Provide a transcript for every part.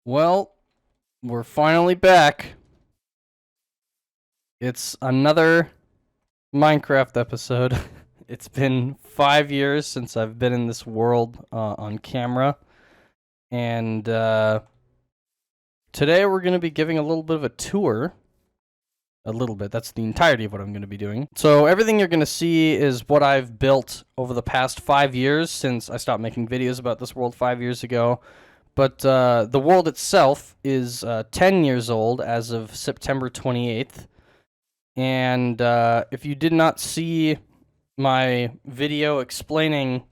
Well, we're finally back. It's another Minecraft episode. It's been 5 years since I've been in this world on camera. And today we're going to be giving a little bit of a tour. A little bit. That's the entirety of what I'm going to be doing. So everything you're going to see is what I've built over the past 5 years since I stopped making videos about this world 5 years ago. But the world itself is 10 years old as of September 28th. And if you did not see my video explaining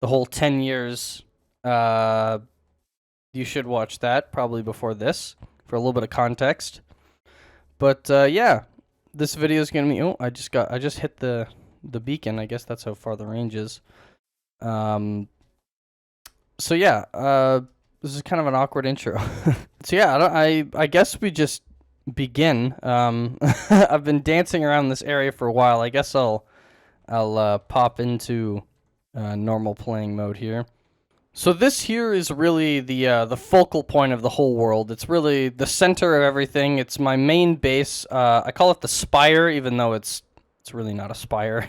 the whole 10 years, you should watch that probably before this for a little bit of context. But yeah, this video is going to be... Oh, I just hit the beacon. I guess that's how far the range is. So yeah, this is kind of an awkward intro. So yeah, I guess we just begin. I've been dancing around this area for a while. I guess I'll pop into normal playing mode here. So this here is really the focal point of the whole world. It's really the center of everything. It's my main base. I call it the spire, even though it's really not a spire.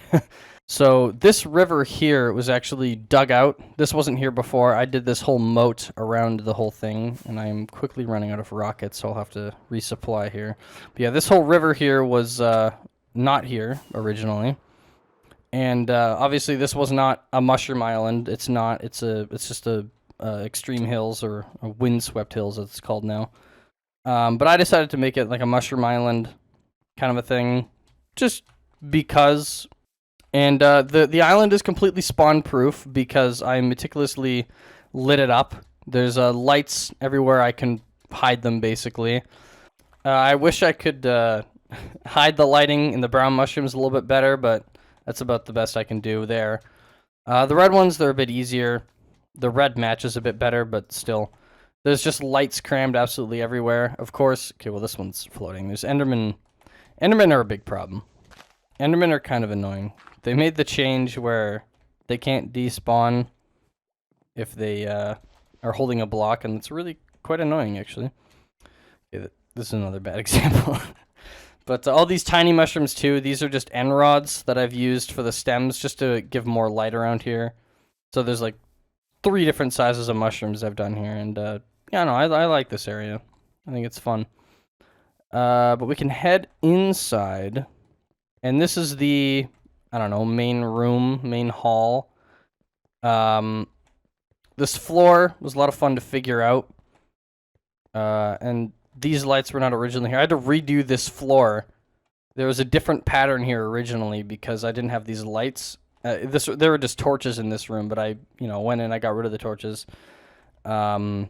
So this river here was actually dug out. This wasn't here before. I did this whole moat around the whole thing, and I'm quickly running out of rockets, so I'll have to resupply here. But yeah, this whole river here was not here originally. And obviously this was not a mushroom island. It's not. It's just a extreme hills or windswept hills as it's called now. But I decided to make it like a mushroom island kind of a thing, just because. And the island is completely spawn proof because I meticulously lit it up. There's lights everywhere. I can hide them basically. I wish I could hide the lighting in the brown mushrooms a little bit better, but that's about the best I can do there. The red ones, they're a bit easier. The red matches a bit better, but still. There's just lights crammed absolutely everywhere. Of course, okay, well this one's floating. There's Endermen. Endermen are a big problem. Endermen are kind of annoying. They made the change where they can't despawn if they are holding a block, and it's really quite annoying, actually. Okay, this is another bad example. But all these tiny mushrooms, too, these are just end rods that I've used for the stems just to give more light around here. So there's like 3 different sizes of mushrooms I've done here, and yeah, no, I like this area. I think it's fun. But we can head inside, and this is the... I don't know, main room, main hall. This floor was a lot of fun to figure out. And these lights were not originally here. I had to redo this floor. There was a different pattern here originally because I didn't have these lights. There were just torches in this room, but I, went in, I got rid of the torches. But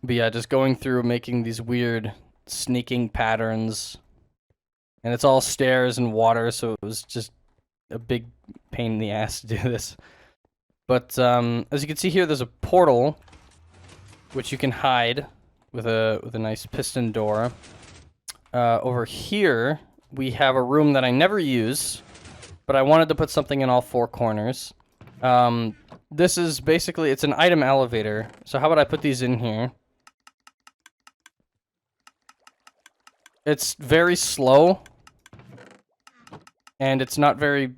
yeah, just going through making these weird sneaking patterns. And it's all stairs and water, so it was just a big pain in the ass to do this. But as you can see here, there's a portal which you can hide with a nice piston door. Over here we have a room that I never use, but I wanted to put something in all 4 corners. This is basically, it's an item elevator. So how about I put these in here? It's very slow. And it's not very,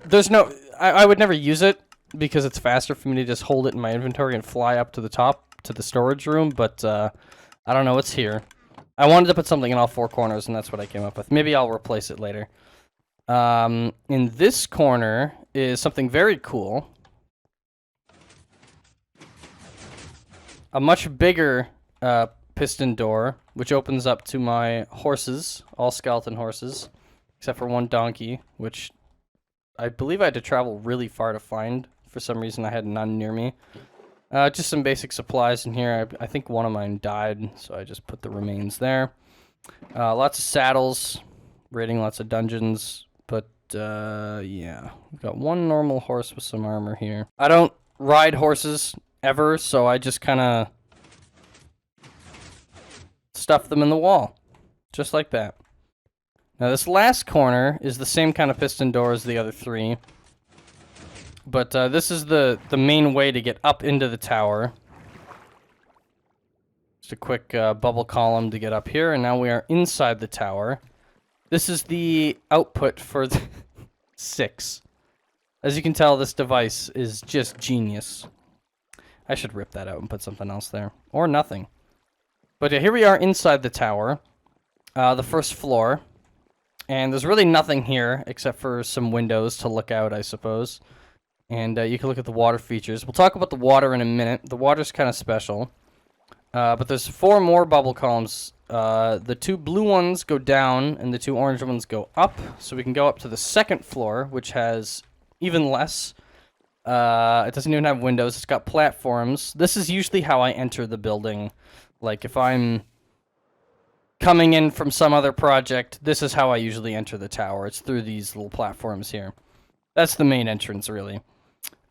there's no, I would never use it because it's faster for me to just hold it in my inventory and fly up to the top to the storage room, but I don't know, it's here. I wanted to put something in all 4 corners, and that's what I came up with. Maybe I'll replace it later. In this corner is something very cool. A much bigger piston door, which opens up to my horses, all skeleton horses. Except for 1 donkey, which I believe I had to travel really far to find. For some reason, I had none near me. Just some basic supplies in here. I think one of mine died, so I just put the remains there. Lots of saddles, raiding lots of dungeons. But, yeah. We've got 1 normal horse with some armor here. I don't ride horses ever, so I just kind of stuff them in the wall. Just like that. Now this last corner is the same kind of piston door as the other 3. But this is the main way to get up into the tower. Just a quick bubble column to get up here, and now we are inside the tower. This is the output for the 6. As you can tell, this device is just genius. I should rip that out and put something else there. Or nothing. But yeah, here we are inside the tower. The first floor. And there's really nothing here except for some windows to look out, I suppose. And you can look at the water features. We'll talk about the water in a minute. The water's kind of special. But there's 4 more bubble columns. The 2 blue ones go down, and the 2 orange ones go up. So we can go up to the second floor, which has even less. It doesn't even have windows. It's got platforms. This is usually how I enter the building. Like, if I'm coming in from some other project, this is how I usually enter the tower. It's through these little platforms here. That's the main entrance, really.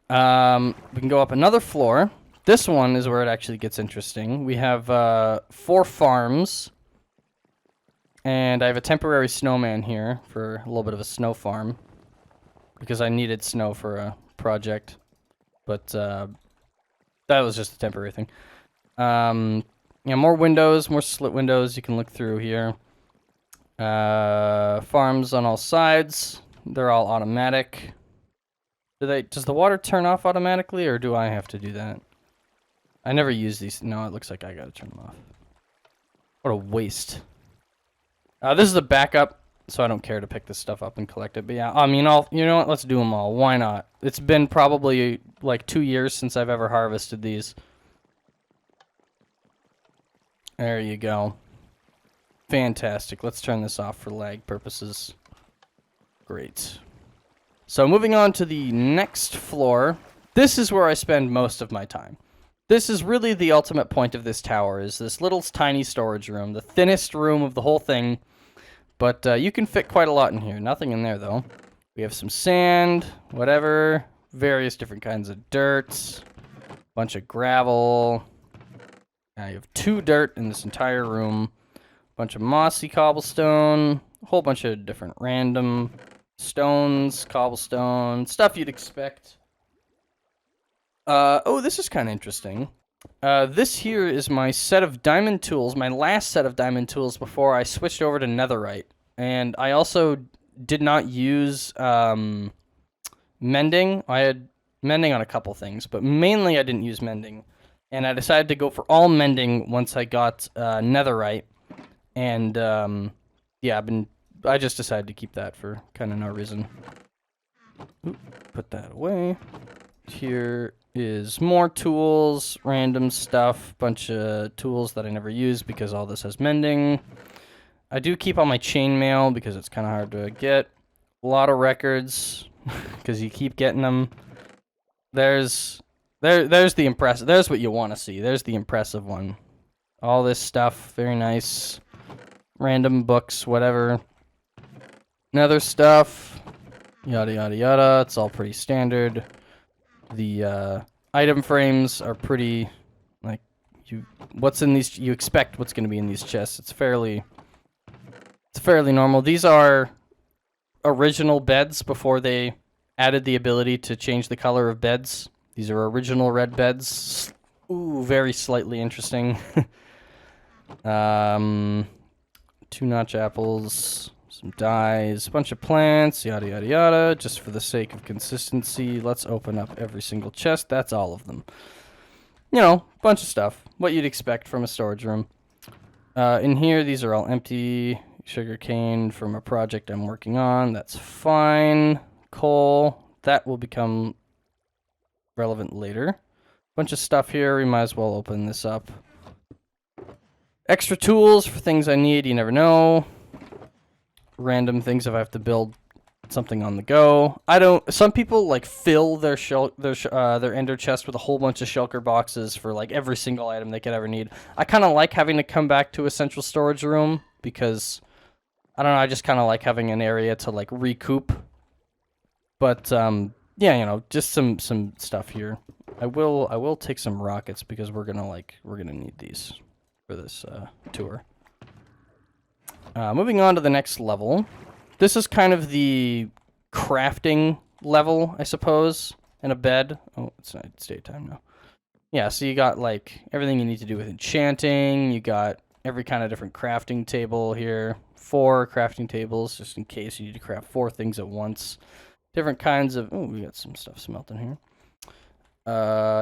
We can go up another floor. This one is where it actually gets interesting. We have 4 farms, and I have a temporary snowman here for a little bit of a snow farm, because I needed snow for a project, but that was just a temporary thing. Yeah, more windows, more slit windows you can look through here. Farms on all sides. They're all automatic. Does the water turn off automatically, or do I have to do that? I never use these. No, it looks like I gotta turn them off. What a waste. This is a backup, so I don't care to pick this stuff up and collect it. But yeah, I mean, you know what? Let's do them all. Why not? It's been probably like 2 years since I've ever harvested these. There you go. Fantastic. Let's turn this off for lag purposes. Great. So moving on to the next floor. This is where I spend most of my time. This is really the ultimate point of this tower, is this little tiny storage room. The thinnest room of the whole thing. But you can fit quite a lot in here. Nothing in there, though. We have some sand, whatever. Various different kinds of dirt. Bunch of gravel. Now you have 2 dirt in this entire room. Bunch of mossy cobblestone. A whole bunch of different random stones, cobblestone. Stuff you'd expect. Oh, this is kind of interesting. This here is my set of diamond tools, my last set of diamond tools before I switched over to netherite. And I also did not use mending. I had mending on a couple things, but mainly I didn't use mending. And I decided to go for all mending once I got netherite. And yeah, I just decided to keep that for kind of no reason. Oop, put that away. Here is more tools, random stuff, bunch of tools that I never use because all this has mending. I do keep all my chainmail because it's kind of hard to get. A lot of records because you keep getting them. There's the impressive. There's what you want to see. There's the impressive one. All this stuff, very nice. Random books, whatever. Nether stuff, yada yada yada. It's all pretty standard. The item frames are pretty, like, what's in these, you expect what's going to be in these chests. It's fairly normal. These are original beds before they added the ability to change the color of beds. These are original red beds. Ooh, very slightly interesting. 2 notch apples. Some dyes, a bunch of plants, yada yada yada. Just for the sake of consistency, let's open up every single chest. That's all of them. You know, bunch of stuff. What you'd expect from a storage room. In here, these are all empty. Sugarcane from a project I'm working on. That's fine. Coal. That will become relevant later. Bunch of stuff here. We might as well open this up. Extra tools for things I need. You never know. Random things if I have to build something on the go. Some people like fill their ender chest with a whole bunch of shulker boxes for like every single item they could ever need. I kind of like having to come back to a central storage room because I don't know, I just kind of like having an area to like recoup. But yeah, you know, just some stuff here. I will take some rockets because we're gonna need these for this tour. Moving on to the next level. This is kind of the crafting level, I suppose, in a bed. Oh, it's daytime now. yeah, so you got like everything you need to do with enchanting. You got every kind of different crafting table here. 4 crafting tables, just in case you need to craft 4 things at once. Different kinds of, oh, we got some stuff smelting here.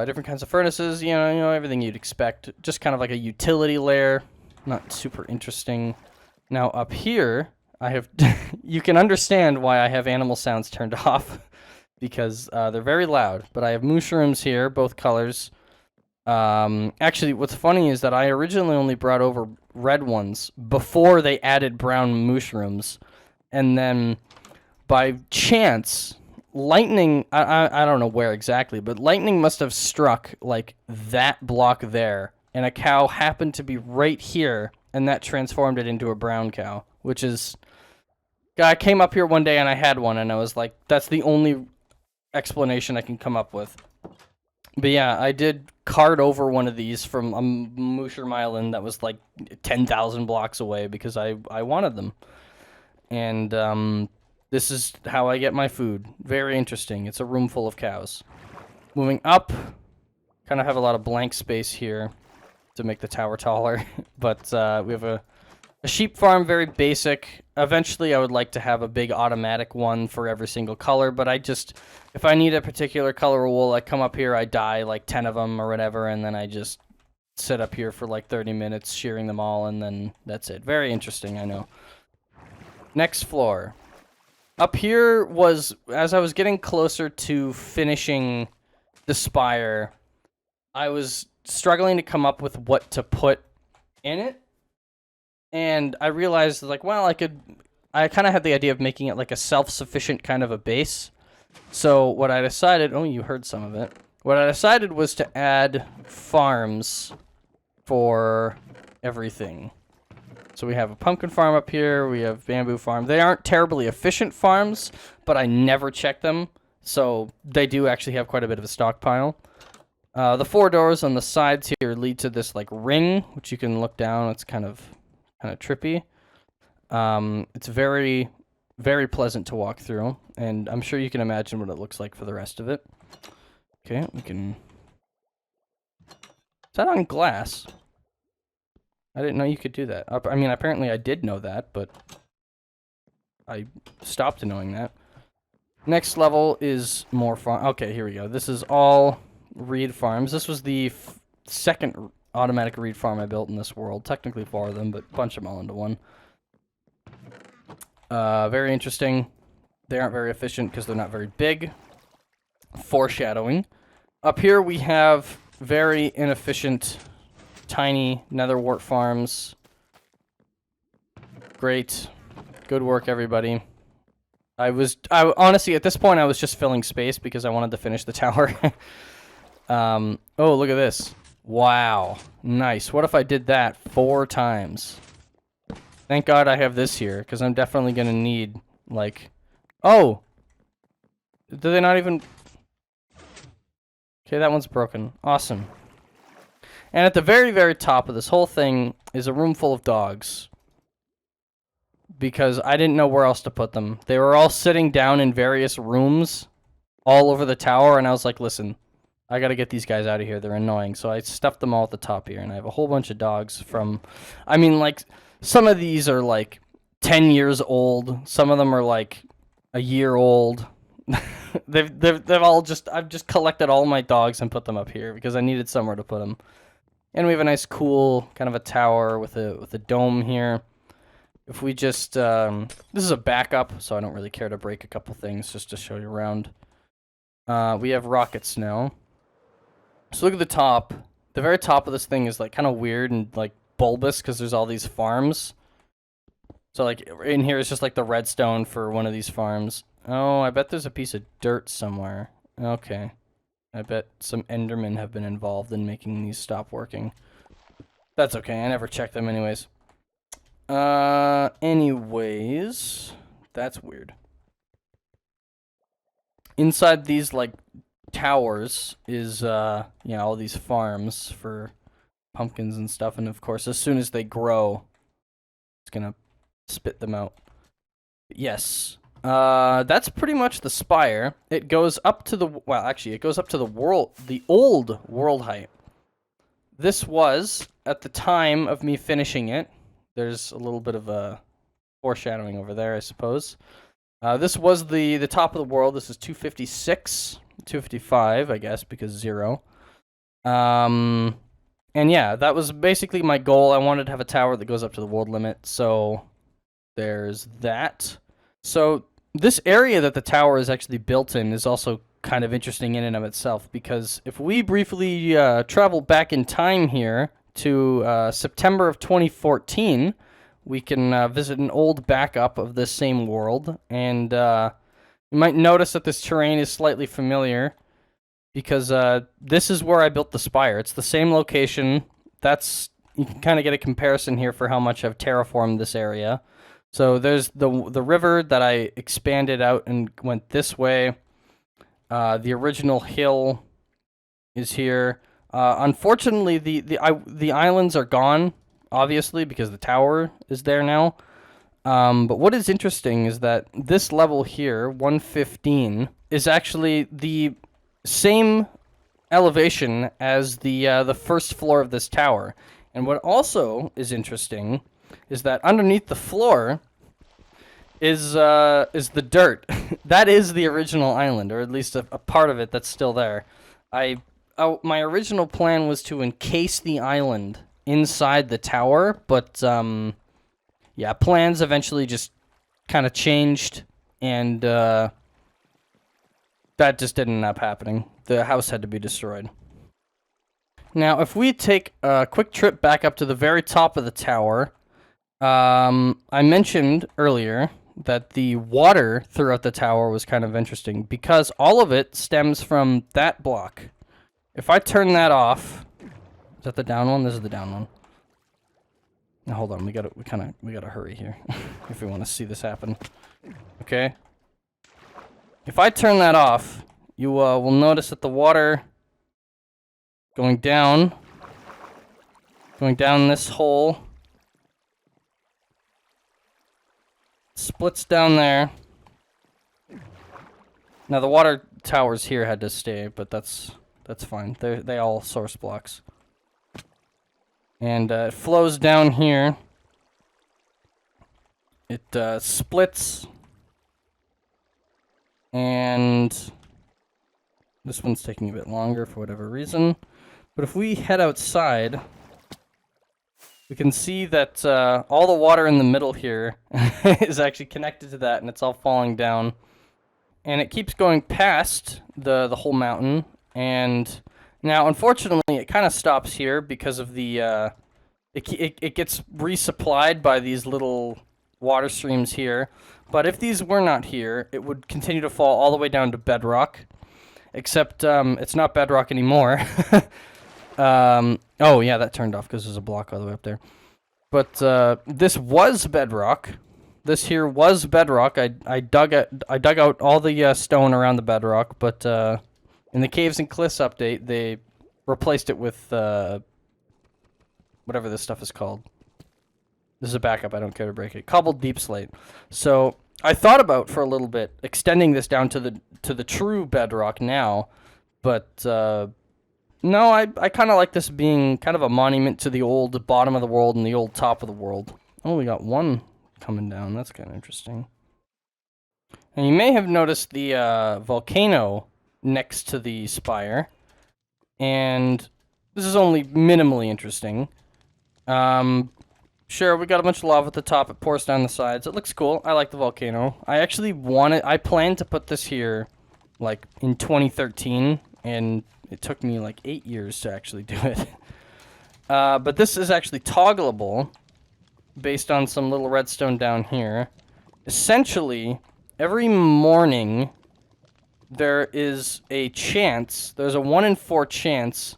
Different kinds of furnaces, everything you'd expect. Just kind of like a utility layer. Not super interesting. Now up here, I have, you can understand why I have animal sounds turned off. Because they're very loud. But I have mushrooms here, both colors. Actually, what's funny is that I originally only brought over red ones before they added brown mushrooms. And then by chance, lightning, I don't know where exactly, but lightning must have struck like that block there. And a cow happened to be right here. And that transformed it into a brown cow, which is... I came up here one day and I had one and I was like, that's the only explanation I can come up with. But yeah, I did cart over one of these from a mushroom island that was like 10,000 blocks away because I wanted them. And this is how I get my food. Very interesting. It's a room full of cows. Moving up, kind of have a lot of blank space here to make the tower taller. But we have a sheep farm, very basic. Eventually, I would like to have a big automatic one for every single color, but if I need a particular color of wool, I come up here, I dye like 10 of them or whatever, and then I just sit up here for like 30 minutes shearing them all, and then that's it. Very interesting, I know. Next floor. Up here was, as I was getting closer to finishing the spire, I was struggling to come up with what to put in it. And I realized, like, well, I kind of had the idea of making it like a self-sufficient kind of a base. So what I decided, oh, you heard some of it. What I decided was to add farms for everything. So we have a pumpkin farm up here, we have bamboo farm. They aren't terribly efficient farms, but I never check them. So they do actually have quite a bit of a stockpile. The 4 doors on the sides here lead to this like ring, which you can look down. It's kind of trippy. It's very, very pleasant to walk through, and I'm sure you can imagine what it looks like for the rest of it. Okay, we can... Is that on glass? I didn't know you could do that. I mean, apparently I did know that, but I stopped knowing that. Next level is more farm. Okay, here we go. This is all reed farms. This was the second automatic reed farm I built in this world. Technically 4 of them, but bunch them all into one. Very interesting. They aren't very efficient because they're not very big. Foreshadowing. Up here we have very inefficient, tiny netherwart farms. Great. Good work, everybody. Honestly, at this point, I was just filling space because I wanted to finish the tower. Oh, look at this. Wow. Nice. What if I did that 4 times? Thank God I have this here, because I'm definitely going to need, like... Oh! Do they not even... Okay, that one's broken. Awesome. And at the very, very top of this whole thing is a room full of dogs. Because I didn't know where else to put them. They were all sitting down in various rooms all over the tower, and I was like, listen... I gotta get these guys out of here. They're annoying. So I stuffed them all at the top here, and I have a whole bunch of dogs from... I mean, like, some of these are, like, 10 years old. Some of them are, like, a year old. they've all just... I've just collected all my dogs and put them up here because I needed somewhere to put them. And we have a nice, cool, kind of a tower with a dome here. If we just... this is a backup, so I don't really care to break a couple things just to show you around. We have rockets now. So look at the top. The very top of this thing is like kind of weird and like bulbous because there's all these farms. So like in here is just like the redstone for one of these farms. Oh, I bet there's a piece of dirt somewhere. Okay. I bet some Endermen have been involved in making these stop working. That's okay. I never check them anyways. Anyways, that's weird. Inside these like towers is all these farms for pumpkins and stuff, and of course as soon as they grow it's gonna spit them out. But yes, that's pretty much the spire. It goes up to the it goes up to the old world height. this was, at the time of me finishing it, there's a little bit of a foreshadowing over there, I suppose. This was the top of the world. This is 256, 255, I guess, because 0. And yeah, that was basically my goal. I wanted to have a tower that goes up to the world limit, so there's that. So this area that the tower is actually built in is also kind of interesting in and of itself, because if we briefly travel back in time here to September of 2014, we can visit an old backup of this same world, and you might notice that this terrain is slightly familiar, because this is where I built the spire. It's the same location. You can kind of get a comparison here for how much I've terraformed this area. So there's the river that I expanded out and went this way. The original hill is here. Unfortunately, the islands are gone, obviously, because the tower is there now. But what is interesting is that this level here, 115, is actually the same elevation as the first floor of this tower. And what also is interesting is that underneath the floor is the dirt. That is the original island, or at least a part of it that's still there. My original plan was to encase the island inside the tower, but yeah, plans eventually just kind of changed, and that just didn't end up happening. The house had to be destroyed. Now, if we take a quick trip back up to the very top of the tower, I mentioned earlier that the water throughout the tower was kind of interesting, because all of it stems from that block. If I turn that off, is that the down one? This is the down one. Now, hold on, we gotta hurry here if we want to see this happen. Okay. If I turn that off, you will notice that the water going down this hole, splits down there. Now the water towers here had to stay, but that's fine. They all source blocks. And it flows down here. It splits. And this one's taking a bit longer for whatever reason. But if we head outside, we can see that all the water in the middle here is actually connected to that, and it's all falling down. And it keeps going past the whole mountain. And now, unfortunately, it kind of stops here because of the it gets resupplied by these little water streams here. But if these were not here, it would continue to fall all the way down to bedrock. Except it's not bedrock anymore. Oh yeah, that turned off because there's a block all the way up there. But this was bedrock. This here was bedrock. I dug out all the stone around the bedrock, but in the Caves and Cliffs update, they replaced it with whatever this stuff is called. This is a backup. I don't care to break it. Cobbled deep slate. So I thought about for a little bit extending this down to the true bedrock now, but no, I kind of like this being kind of a monument to the old bottom of the world and the old top of the world. Oh, we got one coming down. That's kind of interesting. And you may have noticed the volcano next to the spire, and this is only minimally interesting. Sure, we got a bunch of lava at the top. It pours down the sides. It looks cool. I like the volcano. I planned to put this here, like, in 2013, and it took me, like, 8 years to actually do it. But this is actually toggleable based on some little redstone down here. Essentially, every morning, there is a chance, there's a 1 in 4 chance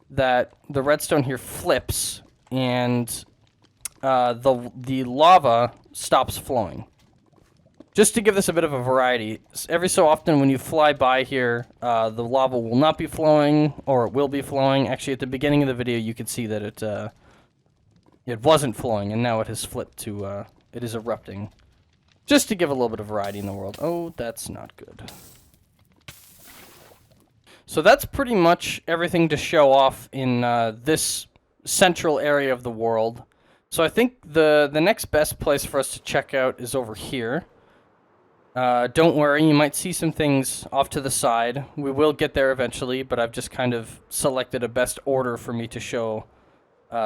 that the redstone here flips, and the lava stops flowing. Just to give this a bit of a variety, every so often when you fly by here, the lava will not be flowing, or it will be flowing. Actually, at the beginning of the video, you could see that it wasn't flowing, and now it has flipped to, it is erupting. Just to give a little bit of variety in the world. Oh, that's not good. So that's pretty much everything to show off in this central area of the world. So I think the next best place for us to check out is over here. Don't worry, you might see some things off to the side. We will get there eventually, but I've just kind of selected a best order for me to show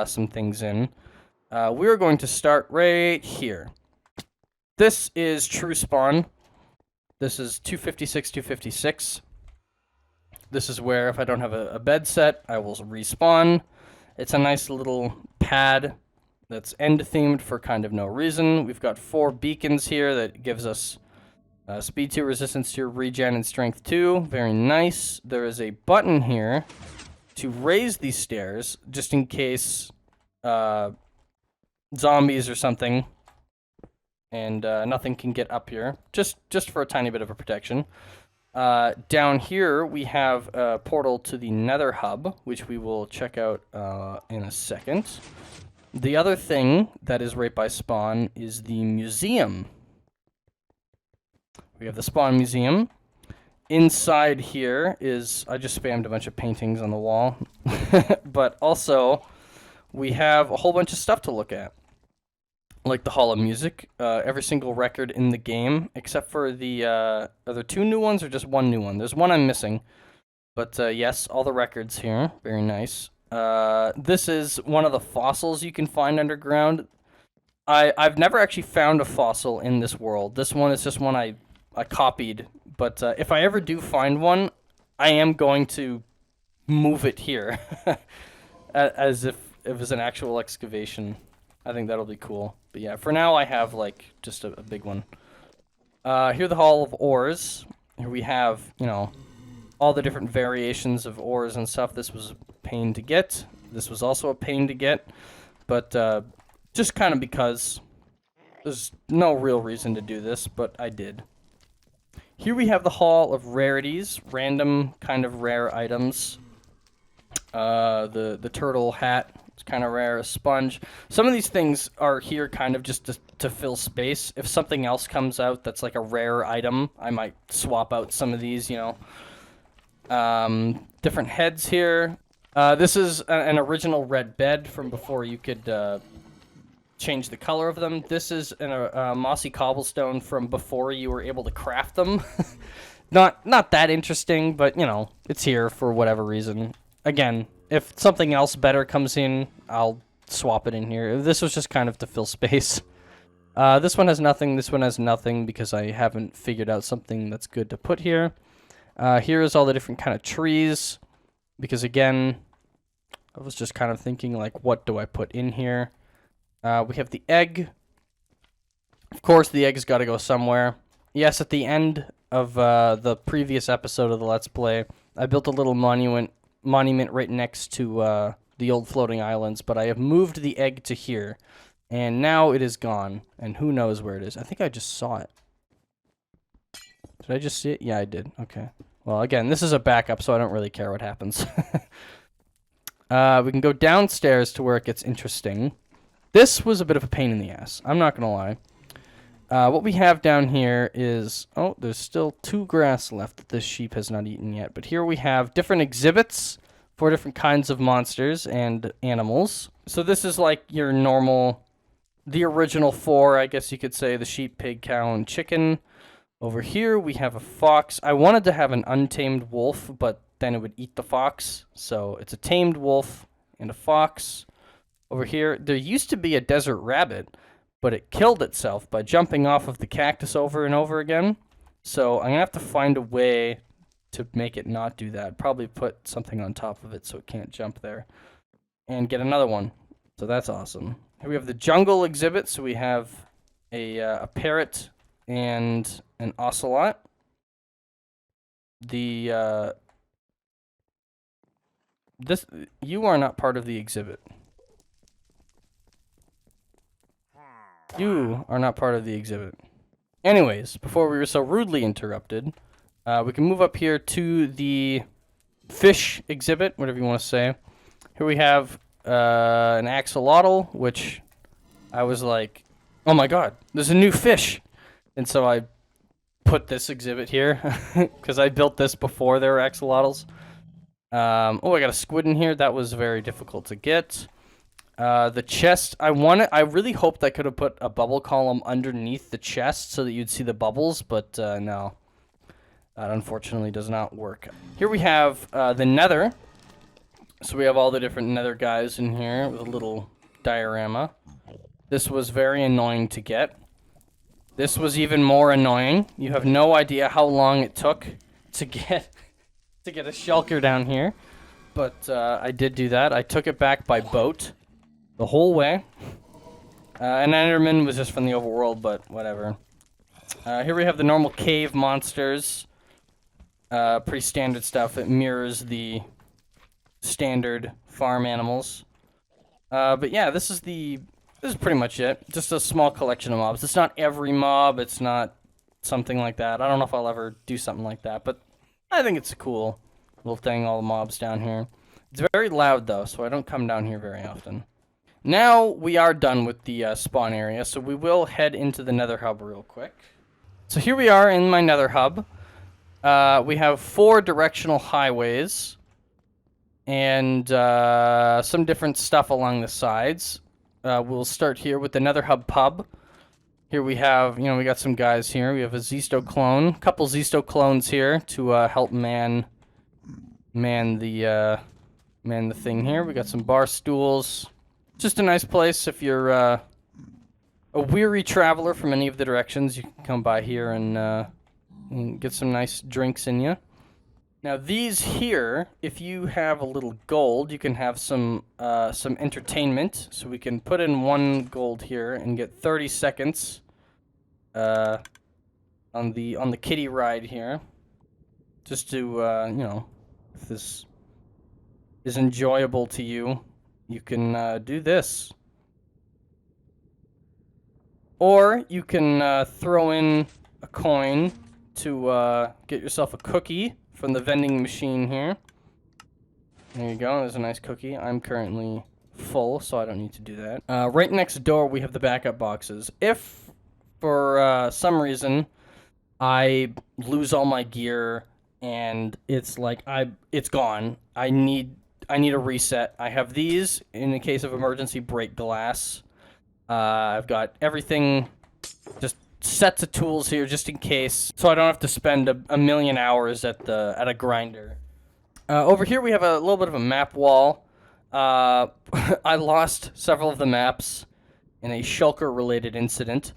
some things in. We're going to start right here. This is true spawn. This is 256, 256. This is where if I don't have a bed set, I will respawn. It's a nice little pad that's end-themed for kind of no reason. We've got 4 beacons here that gives us speed 2, resistance 2, regen, and strength 2. Very nice. There is a button here to raise these stairs, just in case zombies or something, and nothing can get up here. Just for a tiny bit of a protection. Down here, we have a portal to the Nether Hub, which we will check out in a second. The other thing that is right by spawn is the museum. We have the spawn museum. Inside here is, I just spammed a bunch of paintings on the wall, but also we have a whole bunch of stuff to look at. Like the Hall of Music, every single record in the game, except for the, are there 2 new ones or just 1 new one? There's one I'm missing, but yes, all the records here, very nice. This is one of the fossils you can find underground. I've never actually found a fossil in this world. This one is just one I copied, but if I ever do find one, I am going to move it here, as if it was an actual excavation. I think that'll be cool. But yeah, for now I have like just a big one. Here the Hall of Ores. Here we have, you know, all the different variations of ores and stuff. This was a pain to get. This was also a pain to get. But just kind of because there's no real reason to do this, but I did. Here we have the Hall of Rarities, random kind of rare items. The turtle hat. It's kind of rare, a sponge. Some of these things are here kind of just to fill space. If something else comes out that's like a rare item, I might swap out some of these, you know. Different heads here. This is an original red bed from before you could change the color of them. This is a mossy cobblestone from before you were able to craft them. Not that interesting, but, you know, it's here for whatever reason. Again, if something else better comes in, I'll swap it in here. This was just kind of to fill space. This one has nothing. This one has nothing because I haven't figured out something that's good to put here. Here is all the different kind of trees. Because again, I was just kind of thinking like, what do I put in here? We have the egg. Of course, the egg's got to go somewhere. Yes, at the end of the previous episode of the Let's Play, I built a little monument right next to the old floating islands, but I have moved the egg to here, and now it is gone, and who knows where it is. I think I just saw it. Did I just see it? Yeah, I did. Okay. Well, again, this is a backup, so I don't really care what happens. We can go downstairs to where it gets interesting. This was a bit of a pain in the ass. I'm not going to lie. What we have down here is... Oh, there's still 2 grass left that this sheep has not eaten yet. But here we have different exhibits for different kinds of monsters and animals. So this is like your normal... The original 4, I guess you could say. The sheep, pig, cow, and chicken. Over here we have a fox. I wanted to have an untamed wolf, but then it would eat the fox. So it's a tamed wolf and a fox. Over here, there used to be a desert rabbit, but it killed itself by jumping off of the cactus over and over again. So I'm going to have to find a way to make it not do that. Probably put something on top of it so it can't jump there. And get another one. So that's awesome. Here we have the jungle exhibit. So we have a parrot and an ocelot. You are not part of the exhibit. You are not part of the exhibit. Anyways, before we were so rudely interrupted, we can move up here to the fish exhibit, whatever you want to say. Here we have an axolotl, which I was like, oh my god, there's a new fish. And so I put this exhibit here, because I built this before there were axolotls. Oh, I got a squid in here. That was very difficult to get. The chest, I really hoped I could have put a bubble column underneath the chest so that you'd see the bubbles, but no. That unfortunately does not work. Here we have the nether. So we have all the different nether guys in here with a little diorama. This was very annoying to get. This was even more annoying. You have no idea how long it took to get a shulker down here. But I did do that. I took it back by boat the whole way. An Enderman was just from the overworld, but whatever. Here we have the normal cave monsters. Pretty standard stuff. It mirrors the standard farm animals. But yeah, this is pretty much it. Just a small collection of mobs. It's not every mob. It's not something like that. I don't know if I'll ever do something like that, but I think it's a cool little thing, all the mobs down here. It's very loud, though, so I don't come down here very often. Now we are done with the spawn area, so we will head into the nether hub real quick. So here we are in my nether hub. We have 4 directional highways and some different stuff along the sides. We'll start here with the nether hub pub. Here we have, we got some guys here. We have a Zisto clone, a couple Zisto clones here to help man the thing here. We got some bar stools. Just a nice place if you're a weary traveler from any of the directions. You can come by here and get some nice drinks in you. Now these here, if you have a little gold, you can have some entertainment. So we can put in 1 gold here and get 30 seconds on the kiddie ride here. Just to if this is enjoyable to you, you can do this. Or you can throw in a coin to get yourself a cookie from the vending machine here. There you go, there's a nice cookie. I'm currently full, so I don't need to do that. Right next door, we have the backup boxes. If, for some reason, I lose all my gear and it's like, it's gone, I need a reset. I have these in the case of emergency break glass. I've got everything, just sets of tools here just in case, so I don't have to spend a million hours at a grinder. Over here we have a little bit of a map wall. I lost several of the maps in a shulker related incident.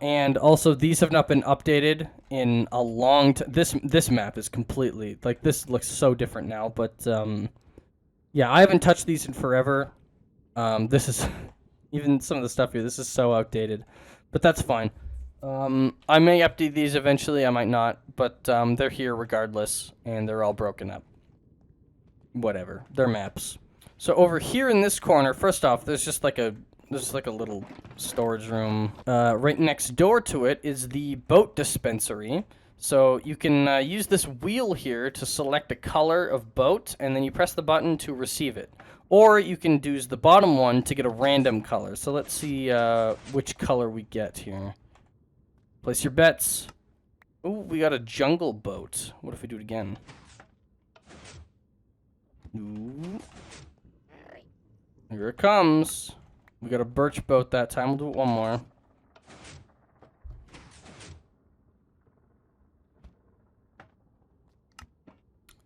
And also these have not been updated in a long time. This map is completely, like, this looks so different now, but yeah, I haven't touched these in forever. This is even some of the stuff here, this is so outdated, but that's fine. I may update these eventually, I might not, but they're here regardless, and they're all broken up. Whatever, they're maps. So over here in this corner, first off, there's just like a little storage room. Right next door to it is the boat dispensary. So you can use this wheel here to select a color of boat, and then you press the button to receive it. Or you can use the bottom one to get a random color. So let's see which color we get here. Place your bets. Ooh, we got a jungle boat. What if we do it again? Ooh. Here it comes. We got a birch boat that time. We'll do it one more.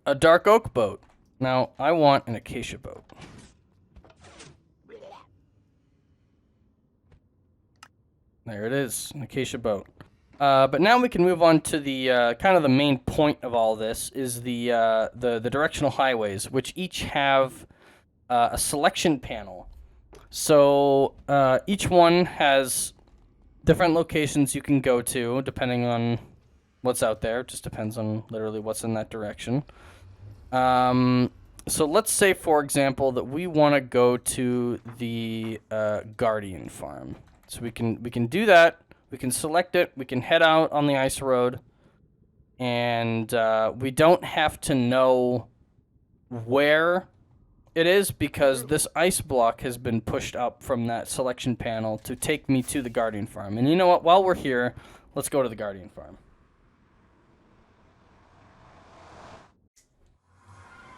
A dark oak boat. Now, I want an acacia boat. There it is, an acacia boat. But now we can move on to the kind of the main point of all this is the directional highways, which each have a selection panel. So each one has different locations you can go to depending on what's out there. It just depends on literally what's in that direction. So let's say, for example, that we want to go to the Guardian farm. So we can do that. We can select it. We can head out on the ice road, and we don't have to know where it is because this ice block has been pushed up from that selection panel to take me to the Guardian farm. And you know what? While we're here, let's go to the Guardian farm.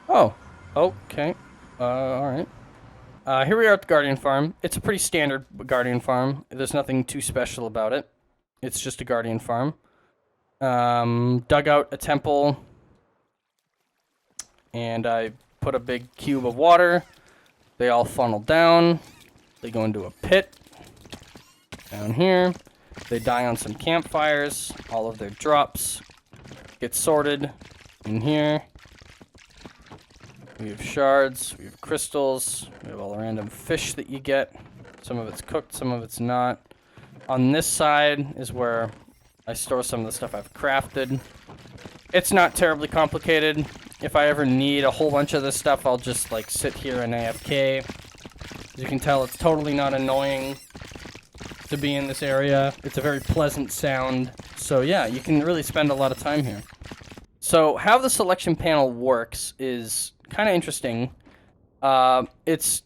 Oh, okay. Alright. Here we are at the Guardian Farm. It's a pretty standard Guardian Farm. There's nothing too special about it. It's just a Guardian Farm. Dug out a temple, and I put a big cube of water. They all funnel down. They go into a pit down here. They die on some campfires. All of their drops get sorted in here. We have shards, we have crystals, we have all the random fish that you get. Some of it's cooked, some of it's not. On this side is where I store some of the stuff I've crafted. It's not terribly complicated. If I ever need a whole bunch of this stuff, I'll just like sit here and AFK. As you can tell, it's totally not annoying to be in this area. It's a very pleasant sound. So yeah, you can really spend a lot of time here. So how the selection panel works is kind of interesting. It's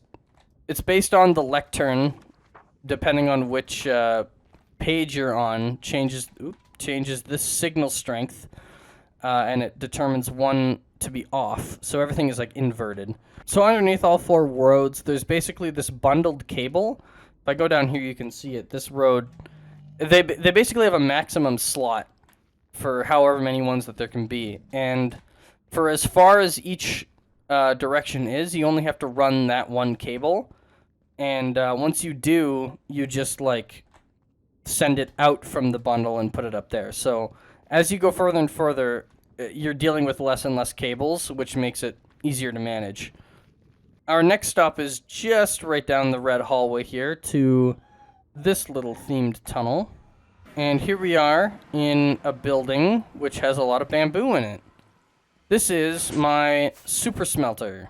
based on the lectern, depending on which page you're on, changes this signal strength, and it determines one to be off. So everything is like inverted. So underneath all four roads, there's basically this bundled cable. If I go down here, you can see it. This road, they basically have a maximum slot for however many ones that there can be, and for as far as each direction is, you only have to run that one cable, and once you do, you just like send it out from the bundle and put it up there. So as you go further and further, you're dealing with less and less cables, which makes it easier to manage. Our next stop is just right down the red hallway here to this little themed tunnel. And here we are in a building which has a lot of bamboo in it. This is my super smelter.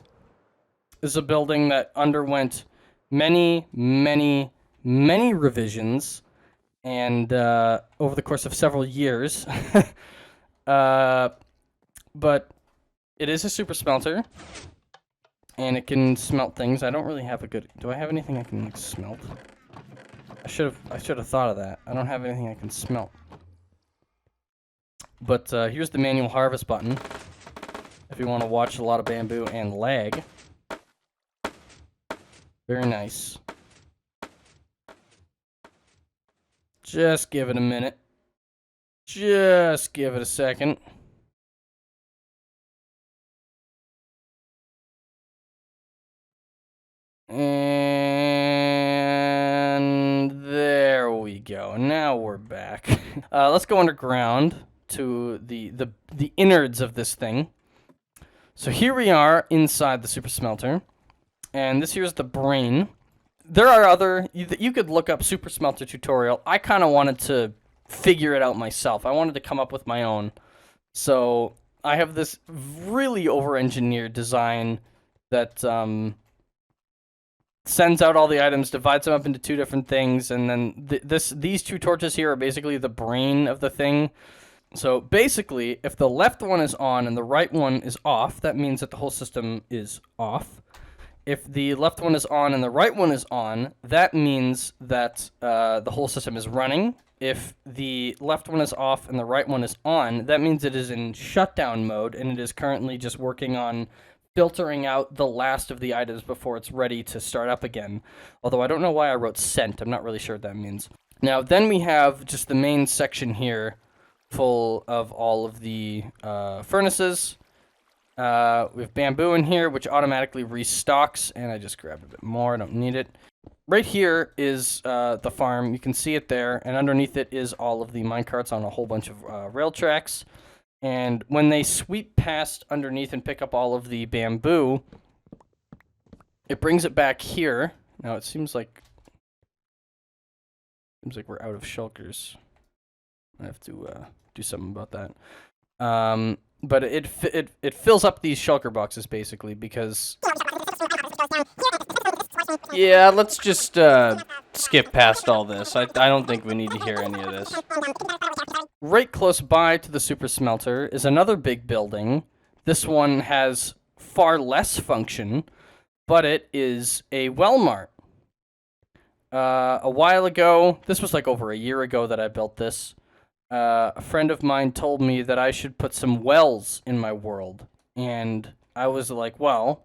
This is a building that underwent many, many, many revisions, and over the course of several years. But it is a super smelter, and it can smelt things. I don't really have a good... Do I have anything I can like smelt? I should have thought of that. I don't have anything I can smelt. But here's the manual harvest button. If you want to watch a lot of bamboo and lag. Very nice. Just give it a minute. Just give it a second. And there we go. Now we're back. Let's go underground to the innards of this thing. So here we are inside the super smelter, and this here's the brain. There are other, you could look up super smelter tutorial. I kind of wanted to figure it out myself. I wanted to come up with my own. So I have this really over-engineered design that sends out all the items, divides them up into two different things, and then these two torches here are basically the brain of the thing. So basically, if the left one is on and the right one is off, that means that the whole system is off. If the left one is on and the right one is on, that means that the whole system is running. If the left one is off and the right one is on, that means it is in shutdown mode, and it is currently just working on filtering out the last of the items before it's ready to start up again. Although I don't know why I wrote sent. I'm not really sure what that means. Now, then we have just the main section here full of all of the furnaces. We have bamboo in here, which automatically restocks, and I just grabbed a bit more. I don't need it. Right here is the farm. You can see it there, and underneath it is all of the minecarts on a whole bunch of rail tracks. And when they sweep past underneath and pick up all of the bamboo, it brings it back here. Now it seems like we're out of shulkers. I have to do something about that. But it fills up these shulker boxes basically because. Yeah, let's just skip past all this. I don't think we need to hear any of this. Right close by to the super smelter is another big building. This one has far less function, but it is a Walmart. A while ago, this was like over a year ago that I built this, a friend of mine told me that I should put some wells in my world, and I was like, well,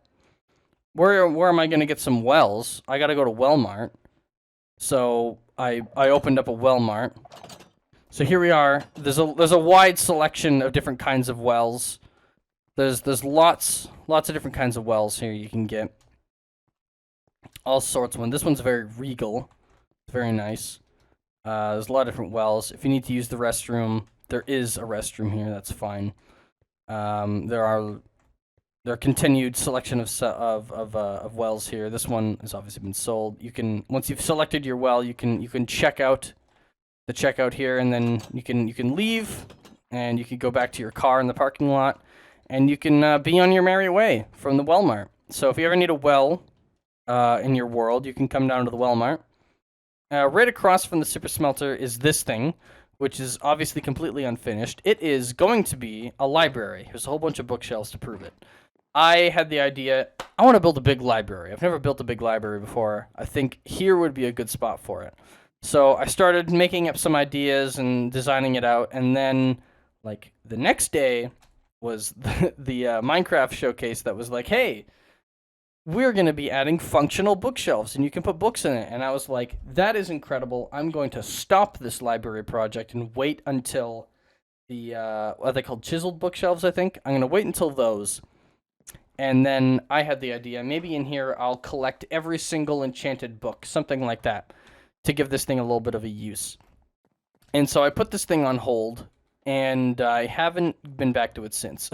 where am I going to get some wells? I got to go to Wellmart. So I opened up a Wellmart. So here we are. There's a wide selection of different kinds of wells. There's lots of different kinds of wells here you can get. All sorts of ones. This one's very regal. It's very nice. There's a lot of different wells. If you need to use the restroom, there is a restroom here. That's fine. There are continued selection of wells here. This one has obviously been sold. You can, once you've selected your well, you can check out the checkout here, and then you can leave, and you can go back to your car in the parking lot, and you can be on your merry way from the Wellmart. So if you ever need a well in your world, you can come down to the Wellmart. Right across from the super smelter is this thing, which is obviously completely unfinished. It is going to be a library. There's a whole bunch of bookshelves to prove it. I had the idea, I want to build a big library. I've never built a big library before. I think here would be a good spot for it. So I started making up some ideas and designing it out, and then, like, the next day was the Minecraft showcase that was like, hey, we're going to be adding functional bookshelves, and you can put books in it. And I was like, that is incredible. I'm going to stop this library project and wait until the, what are they called, chiseled bookshelves, I think? I'm going to wait until those. And then I had the idea, maybe in here I'll collect every single enchanted book, something like that, to give this thing a little bit of a use. And so I put this thing on hold, and I haven't been back to it since.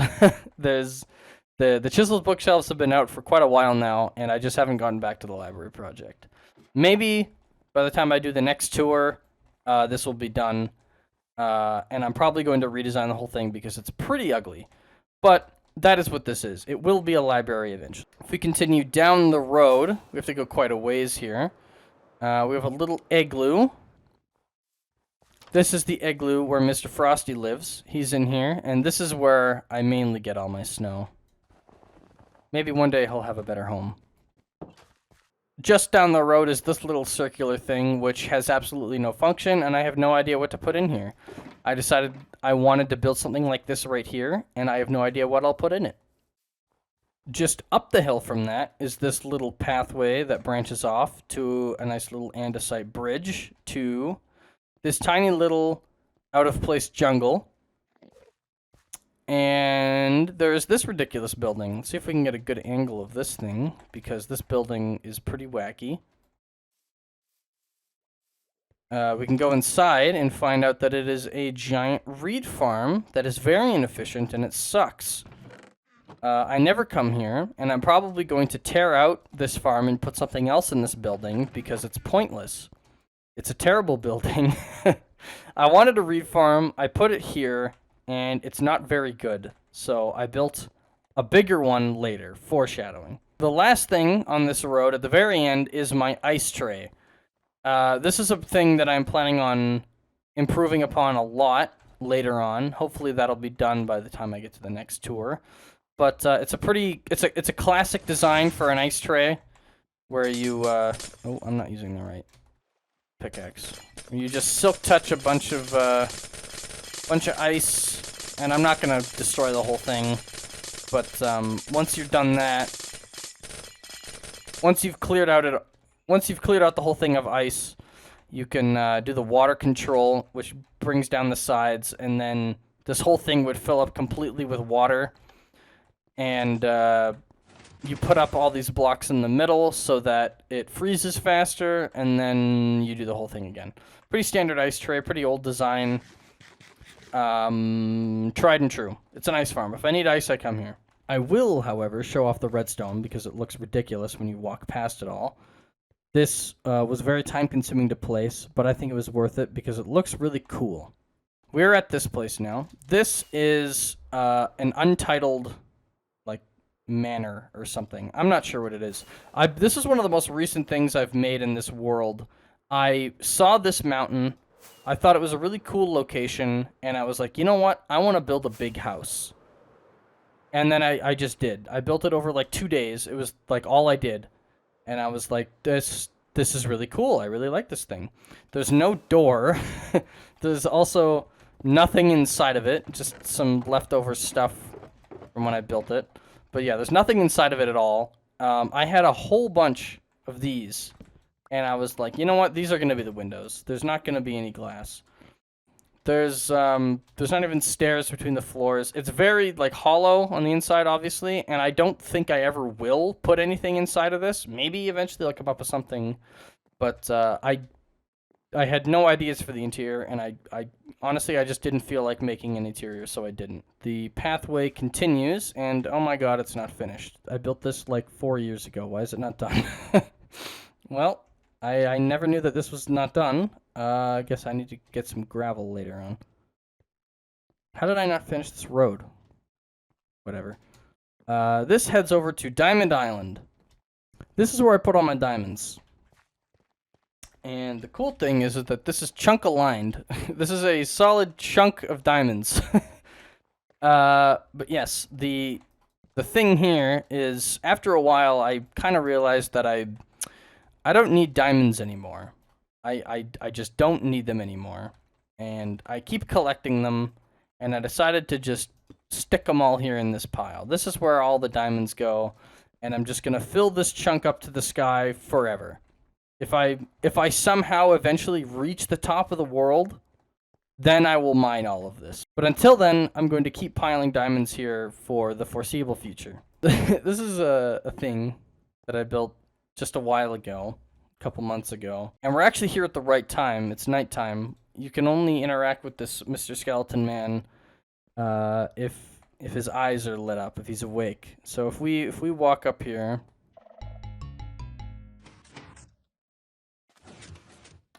The chiseled bookshelves have been out for quite a while now, and I just haven't gotten back to the library project. Maybe by the time I do the next tour, this will be done, and I'm probably going to redesign the whole thing because it's pretty ugly. But that is what this is. It will be a library eventually. If we continue down the road, we have to go quite a ways here. We have a little igloo. This is the igloo where Mr. Frosty lives. He's in here, and this is where I mainly get all my snow. Maybe one day he'll have a better home. Just down the road is this little circular thing, which has absolutely no function, and I have no idea what to put in here. I decided I wanted to build something like this right here, and I have no idea what I'll put in it. Just up the hill from that is this little pathway that branches off to a nice little andesite bridge to this tiny little out-of-place jungle. And there's this ridiculous building. Let's see if we can get a good angle of this thing, because this building is pretty wacky. We can go inside and find out that it is a giant reed farm that is very inefficient, and it sucks. I never come here, and I'm probably going to tear out this farm and put something else in this building because it's pointless. It's a terrible building. I wanted a reed farm, I put it here, and it's not very good. So I built a bigger one later, foreshadowing. The last thing on this road at the very end is my ice tray. This is a thing that I'm planning on improving upon a lot later on. Hopefully that'll be done by the time I get to the next tour. But it's a classic design for an ice tray, where you oh, I'm not using the right pickaxe. You just silk touch a bunch of ice, and I'm not gonna destroy the whole thing. But once you've done that, once you've cleared out the whole thing of ice, you can do the water control, which brings down the sides, and then this whole thing would fill up completely with water. And you put up all these blocks in the middle so that it freezes faster, and then you do the whole thing again. Pretty standard ice tray, pretty old design. Tried and true. It's an ice farm. If I need ice, I come here. I will, however, show off the redstone because it looks ridiculous when you walk past it all. This was very time-consuming to place, but I think it was worth it because it looks really cool. We're at this place now. This is an untitled manor or something. I'm not sure what it is. This is one of the most recent things I've made in this world. I saw this mountain. I thought it was a really cool location, and I was like, you know what? I want to build a big house. And then I just did. I built it over like 2 days. It was like all I did. And I was like, this is really cool. I really like this thing. There's no door. There's also nothing inside of it. Just some leftover stuff from when I built it. But yeah, there's nothing inside of it at all. I had a whole bunch of these, and I was like, you know what? These are going to be the windows. There's not going to be any glass. There's not even stairs between the floors. It's very like hollow on the inside, obviously, and I don't think I ever will put anything inside of this. Maybe eventually I'll come up with something, but I had no ideas for the interior, and I honestly I just didn't feel like making an interior, so I didn't. The pathway continues, and oh my god, it's not finished. I built this like 4 years ago. Why is it not done? Well, I never knew that this was not done. I guess I need to get some gravel later on. How did I not finish this road? Whatever. This heads over to Diamond Island. This is where I put all my diamonds. And the cool thing is that this is chunk aligned. This is a solid chunk of diamonds. But yes, the thing here is after a while I kind of realized that I don't need diamonds anymore. I just don't need them anymore. And I keep collecting them, and I decided to just stick them all here in this pile. This is where all the diamonds go, and I'm just going to fill this chunk up to the sky forever. If I somehow eventually reach the top of the world, then I will mine all of this. But until then, I'm going to keep piling diamonds here for the foreseeable future. This is a thing that I built just a while ago, a couple months ago. And we're actually here at the right time. It's nighttime. You can only interact with this Mr. Skeleton Man if his eyes are lit up, if he's awake. So if we walk up here,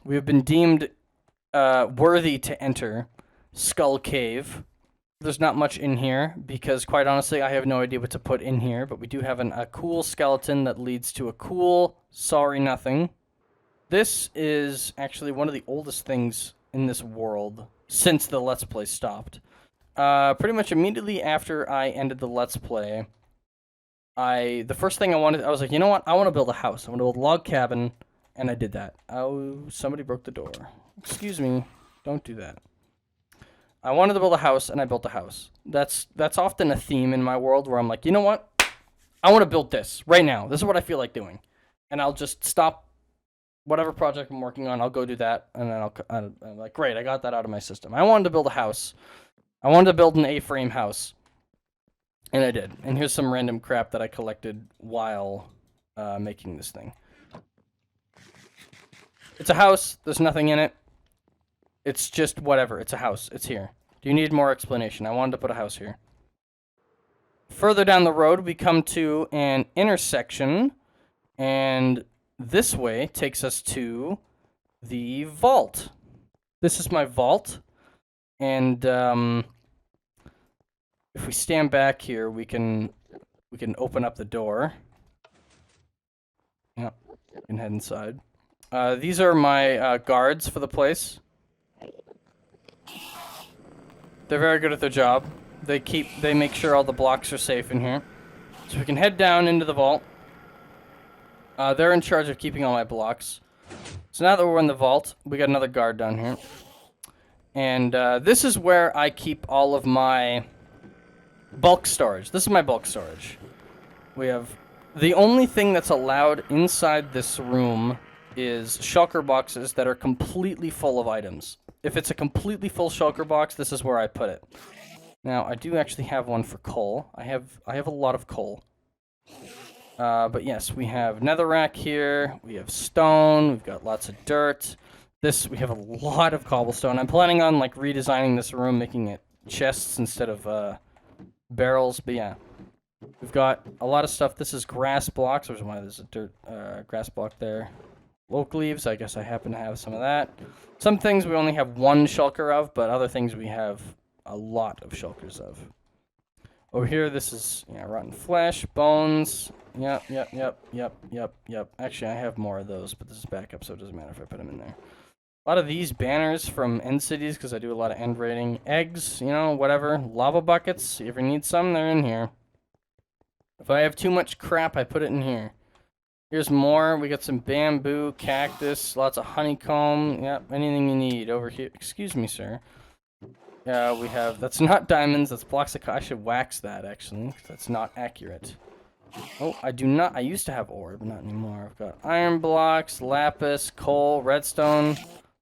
we have been deemed worthy to enter Skull Cave. There's not much in here because, quite honestly, I have no idea what to put in here, but we do have a cool skeleton that leads to a cool sorry nothing. This is actually one of the oldest things in this world since the Let's Play stopped. Pretty much immediately after I ended the Let's Play, the first thing I was like, you know what? I want to build a house. I want to build a log cabin, and I did that. Oh, somebody broke the door. Excuse me. Don't do that. I wanted to build a house, and I built a house. That's often a theme in my world where I'm like, you know what? I want to build this right now. This is what I feel like doing. And I'll just stop whatever project I'm working on. I'll go do that, and then I'm like, great, I got that out of my system. I wanted to build a house. I wanted to build an A-frame house, and I did. And here's some random crap that I collected while making this thing. It's a house. There's nothing in it. It's just whatever. It's a house. It's here. Do you need more explanation? I wanted to put a house here. Further down the road, we come to an intersection, and this way takes us to the vault. This is my vault, and if we stand back here, we can open up the door. Yep, we can head inside. These are my guards for the place. They're very good at their job. They make sure all the blocks are safe in here. So we can head down into the vault. They're in charge of keeping all my blocks. So now that we're in the vault, we got another guard down here. And this is where I keep all of my bulk storage. This is my bulk storage. We have the only thing that's allowed inside this room is shulker boxes that are completely full of items. If it's a completely full shulker box, this is where I put it. Now, I do actually have one for coal. I have a lot of coal. But yes, we have netherrack here. We have stone. We've got lots of dirt. We have a lot of cobblestone. I'm planning on like redesigning this room, making it chests instead of barrels. But yeah, we've got a lot of stuff. This is grass blocks. There's a dirt grass block there. Oak leaves, I guess I happen to have some of that. Some things we only have one shulker of, but other things we have a lot of shulkers of. Over here, this is rotten flesh, bones. Yep. Actually, I have more of those, but this is backup, so it doesn't matter if I put them in there. A lot of these banners from end cities, because I do a lot of end raiding. Eggs, whatever. Lava buckets, if you ever need some, they're in here. If I have too much crap, I put it in here. Here's more. We got some bamboo, cactus, lots of honeycomb. Yep, anything you need over here. Excuse me, sir. We have, that's not diamonds, that's blocks of, I should wax that actually, 'cause that's not accurate. Oh, I do not, I used to have ore, but not anymore. I've got iron blocks, lapis, coal, redstone,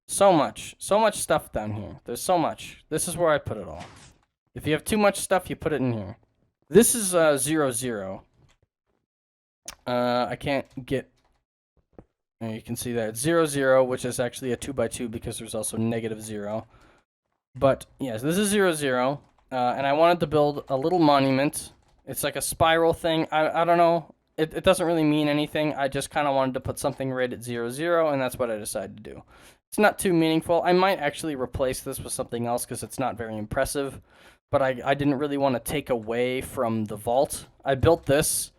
so much stuff down here. There's so much. This is where I put it all. If you have too much stuff, you put it in here. This is 0, 0. I can't get, you can see that it's 0, 0, which is actually a 2x2 because there's also -0. But yes, this is 0, 0, and I wanted to build a little monument. It's like a spiral thing. I don't know. It doesn't really mean anything. I just kind of wanted to put something right at 0, 0, and that's what I decided to do. It's not too meaningful. I might actually replace this with something else because it's not very impressive. But I didn't really want to take away from the vault. I built this,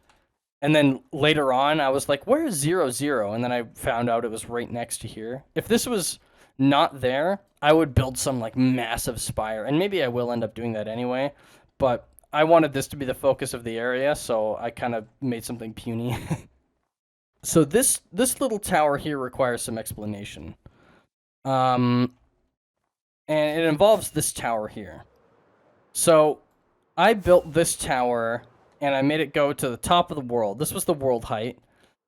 and then later on, I was like, where is 0, 0? And then I found out it was right next to here. If this was not there, I would build some like massive spire, and maybe I will end up doing that anyway, but I wanted this to be the focus of the area, so I kind of made something puny. So this little tower here requires some explanation. And it involves this tower here. So I built this tower and I made it go to the top of the world. This was the world height.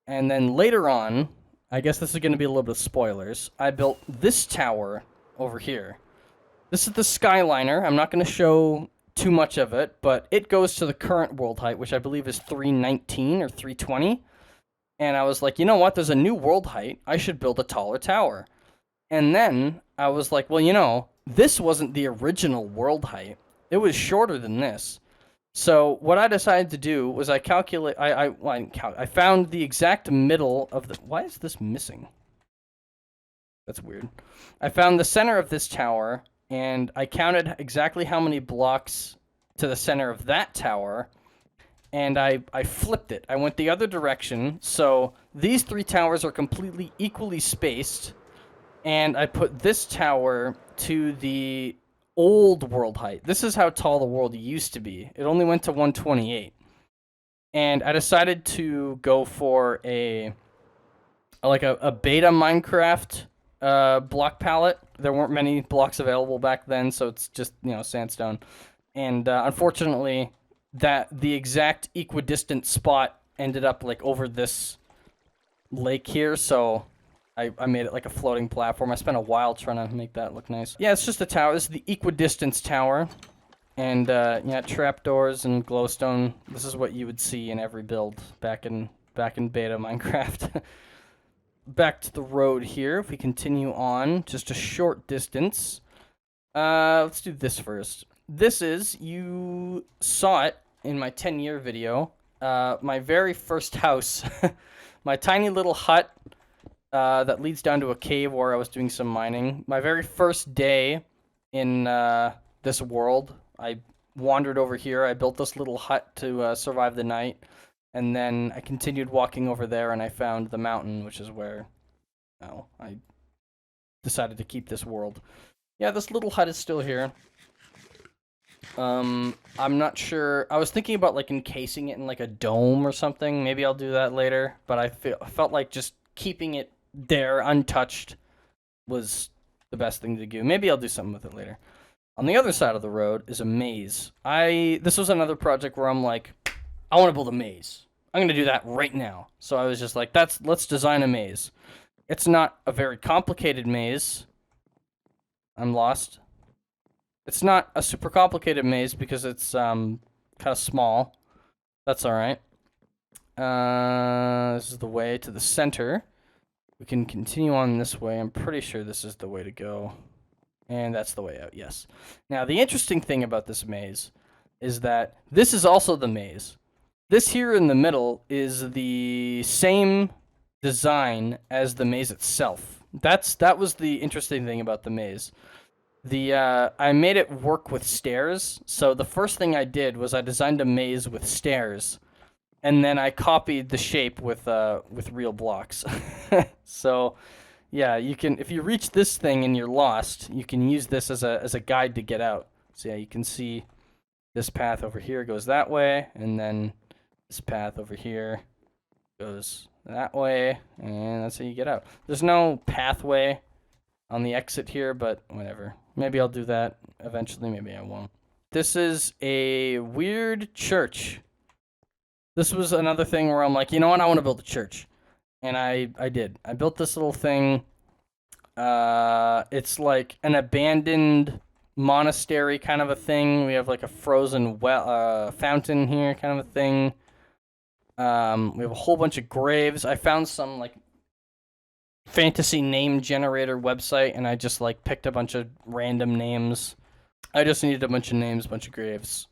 And then later on, I guess this is going to be a little bit of spoilers, I built this tower over here. This is the Skyliner. I'm not going to show too much of it, but it goes to the current world height, which I believe is 319 or 320. And I was like, you know what? There's a new world height. I should build a taller tower. And then I was like, well, you know, this wasn't the original world height. It was shorter than this. So what I decided to do was I found the exact middle of the... Why is this missing? That's weird. I found the center of this tower, and I counted exactly how many blocks to the center of that tower, and I flipped it. I went the other direction, so these 3 towers are completely equally spaced, and I put this tower to the old world height. This is how tall the world used to be. It only went to 128. And I decided to go for a beta Minecraft block palette. There weren't many blocks available back then, so it's just, you know, sandstone. And unfortunately, the exact equidistant spot ended up like over this lake here, so I made it like a floating platform. I spent a while trying to make that look nice. Yeah, it's just a tower. This is the equidistance tower. And yeah, trapdoors and glowstone. This is what you would see in every build back in beta Minecraft. Back to the road here. If we continue on just a short distance. Let's do this first. This is, you saw it in my 10-year video. My very first house. My tiny little hut that leads down to a cave where I was doing some mining. My very first day in this world, I wandered over here. I built this little hut to survive the night. And then I continued walking over there, and I found the mountain, which is where I decided to keep this world. Yeah, this little hut is still here. I'm not sure. I was thinking about like encasing it in like a dome or something. Maybe I'll do that later. But I felt like just keeping it there untouched was the best thing to do. Maybe I'll do something with it later. On the other side of the road is a maze. This was another project where I'm like, I want to build a maze. I'm going to do that right now. So I was just like, let's design a maze. It's not a very complicated maze. I'm lost. It's not a super complicated maze because it's kind of small. That's all right. This is the way to the center. We can continue on this way. I'm pretty sure this is the way to go. And that's the way out, yes. Now, the interesting thing about this maze is that this is also the maze. This here in the middle is the same design as the maze itself. That was the interesting thing about the maze. I made it work with stairs. So the first thing I did was I designed a maze with stairs, and then I copied the shape with real blocks. So, yeah, you can, if you reach this thing and you're lost, you can use this as a guide to get out. So yeah, you can see this path over here goes that way, and then this path over here goes that way, and that's how you get out. There's no pathway on the exit here, but whatever. Maybe I'll do that eventually. Maybe I won't. This is a weird church. This was another thing where I'm like, you know what? I want to build a church. And I did. I built this little thing. It's like an abandoned monastery kind of a thing. We have like a frozen fountain here kind of a thing. We have a whole bunch of graves. I found some like fantasy name generator website, and I just like picked a bunch of random names. I just needed a bunch of names, a bunch of graves,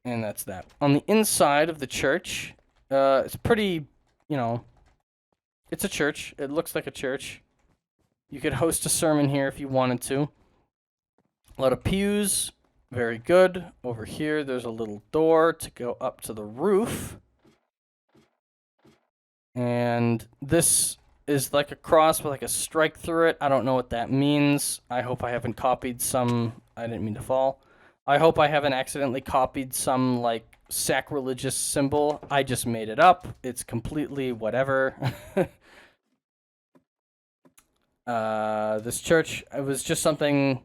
and that's that. On the inside of the church, it's pretty, you know, it's a church. It looks like a church. You could host a sermon here if you wanted to. A lot of pews, very good. Over here, there's a little door to go up to the roof. And this is like a cross with like a strike through it. I don't know what that means. I hope I haven't copied some... I didn't mean to fall. I hope I haven't accidentally copied some like sacrilegious symbol. I just made it up. It's completely whatever. This church, it was just something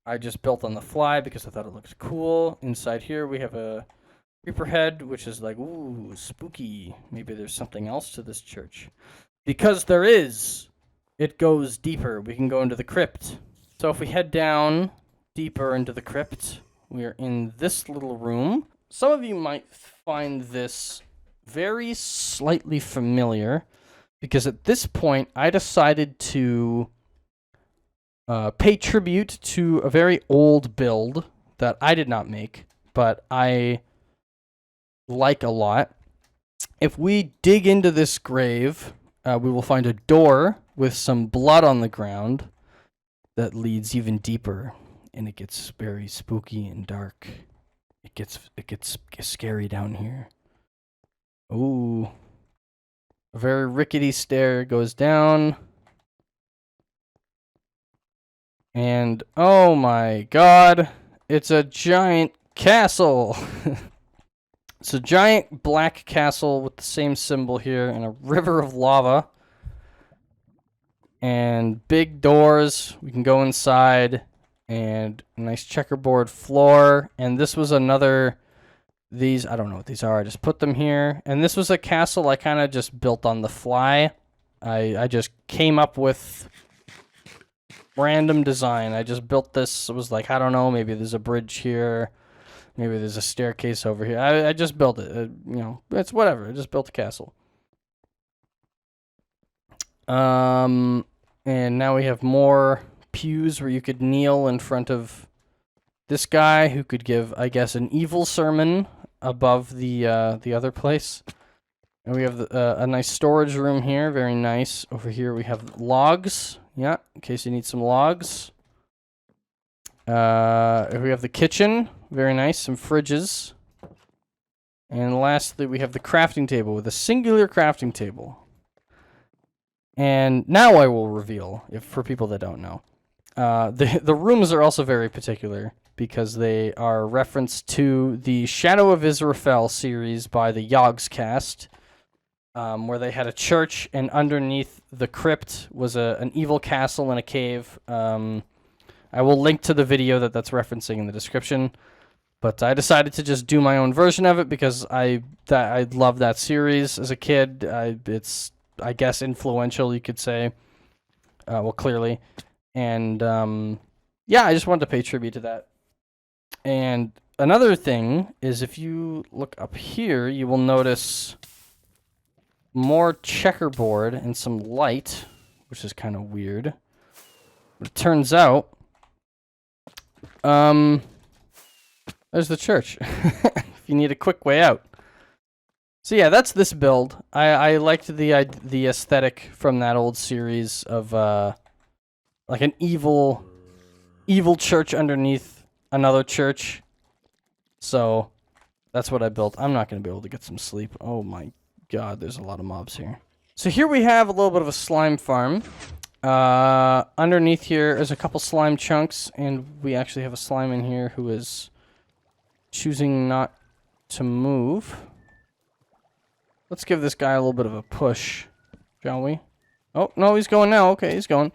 I just built on the fly because I thought it looked cool. Inside here we have a creeper head, which is like, ooh, spooky. Maybe there's something else to this church. Because there is. It goes deeper. We can go into the crypt. So if we head down deeper into the crypt, we are in this little room. Some of you might find this very slightly familiar, because at this point I decided to pay tribute to a very old build that I did not make, but I like a lot. If we dig into this grave, we will find a door with some blood on the ground that leads even deeper, and it gets very spooky and dark. It gets scary down here. Ooh. A very rickety stair goes down. And oh my god, it's a giant castle. It's a giant black castle with the same symbol here and a river of lava. And big doors. We can go inside. And a nice checkerboard floor. And this was another... These, I don't know what these are. I just put them here. And this was a castle I kind of just built on the fly. I just came up with random design. I just built this. It was like, I don't know, maybe there's a bridge here. Maybe there's a staircase over here. I just built it. You know, it's whatever. I just built a castle. And now we have more pews where you could kneel in front of this guy who could give, I guess, an evil sermon above the other place. And we have a nice storage room here. Very nice. Over here we have logs. Yeah, in case you need some logs. We have the kitchen. Very nice. Some fridges. And lastly, we have the crafting table with a singular crafting table. And now I will reveal, if for people that don't know. The rooms are also very particular because they are reference to the Shadow of Israfel series by the Yogscast, where they had a church, and underneath the crypt was an evil castle in a cave. I will link to the video that's referencing in the description, but I decided to just do my own version of it because I loved that series as a kid. It's, I guess, influential, you could say. Well, clearly. And, yeah, I just wanted to pay tribute to that. And another thing is, if you look up here, you will notice more checkerboard and some light, which is kind of weird. But it turns out, there's the church. If you need a quick way out. So yeah, that's this build. I liked the aesthetic from that old series of like an evil church underneath another church. So that's what I built. I'm not going to be able to get some sleep. Oh my god, there's a lot of mobs here. So here we have a little bit of a slime farm. Underneath here is a couple slime chunks, and we actually have a slime in here who is choosing not to move. Let's give this guy a little bit of a push, shall we? Oh, no, he's going now. Okay, he's going.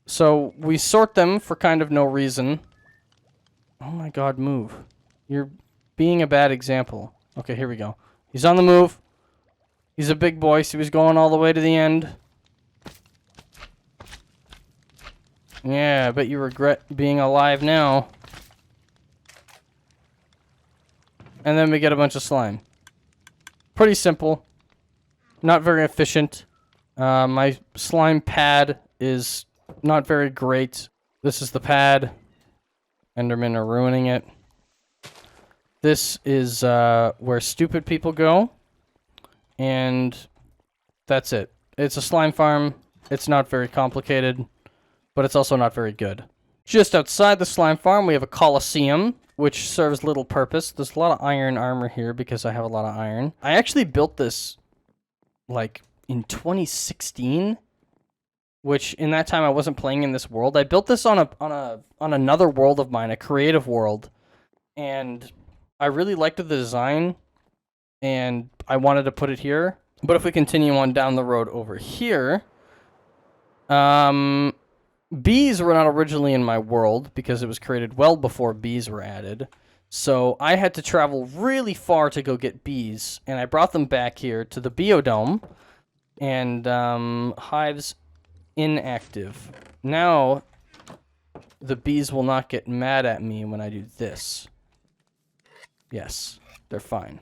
So we sort them for kind of no reason. Oh my god, move. You're being a bad example. Okay, here we go. He's on the move. He's a big boy, so he's going all the way to the end. Yeah, I bet you regret being alive now. And then we get a bunch of slime. Pretty simple. Not very efficient. My slime pad is not very great. This is the pad. Endermen are ruining it. This is where stupid people go. And that's it. It's a slime farm. It's not very complicated, but it's also not very good. Just outside the slime farm, we have a coliseum, which serves little purpose. There's a lot of iron armor here because I have a lot of iron. I actually built this, like, in 2016, which in that time I wasn't playing in this world. I built this on another world of mine, a creative world, and I really liked the design, and I wanted to put it here. But if we continue on down the road over here, bees were not originally in my world because it was created well before bees were added. So I had to travel really far to go get bees, and I brought them back here to the biodome, and hives inactive. Now the bees will not get mad at me when I do this. Yes, they're fine.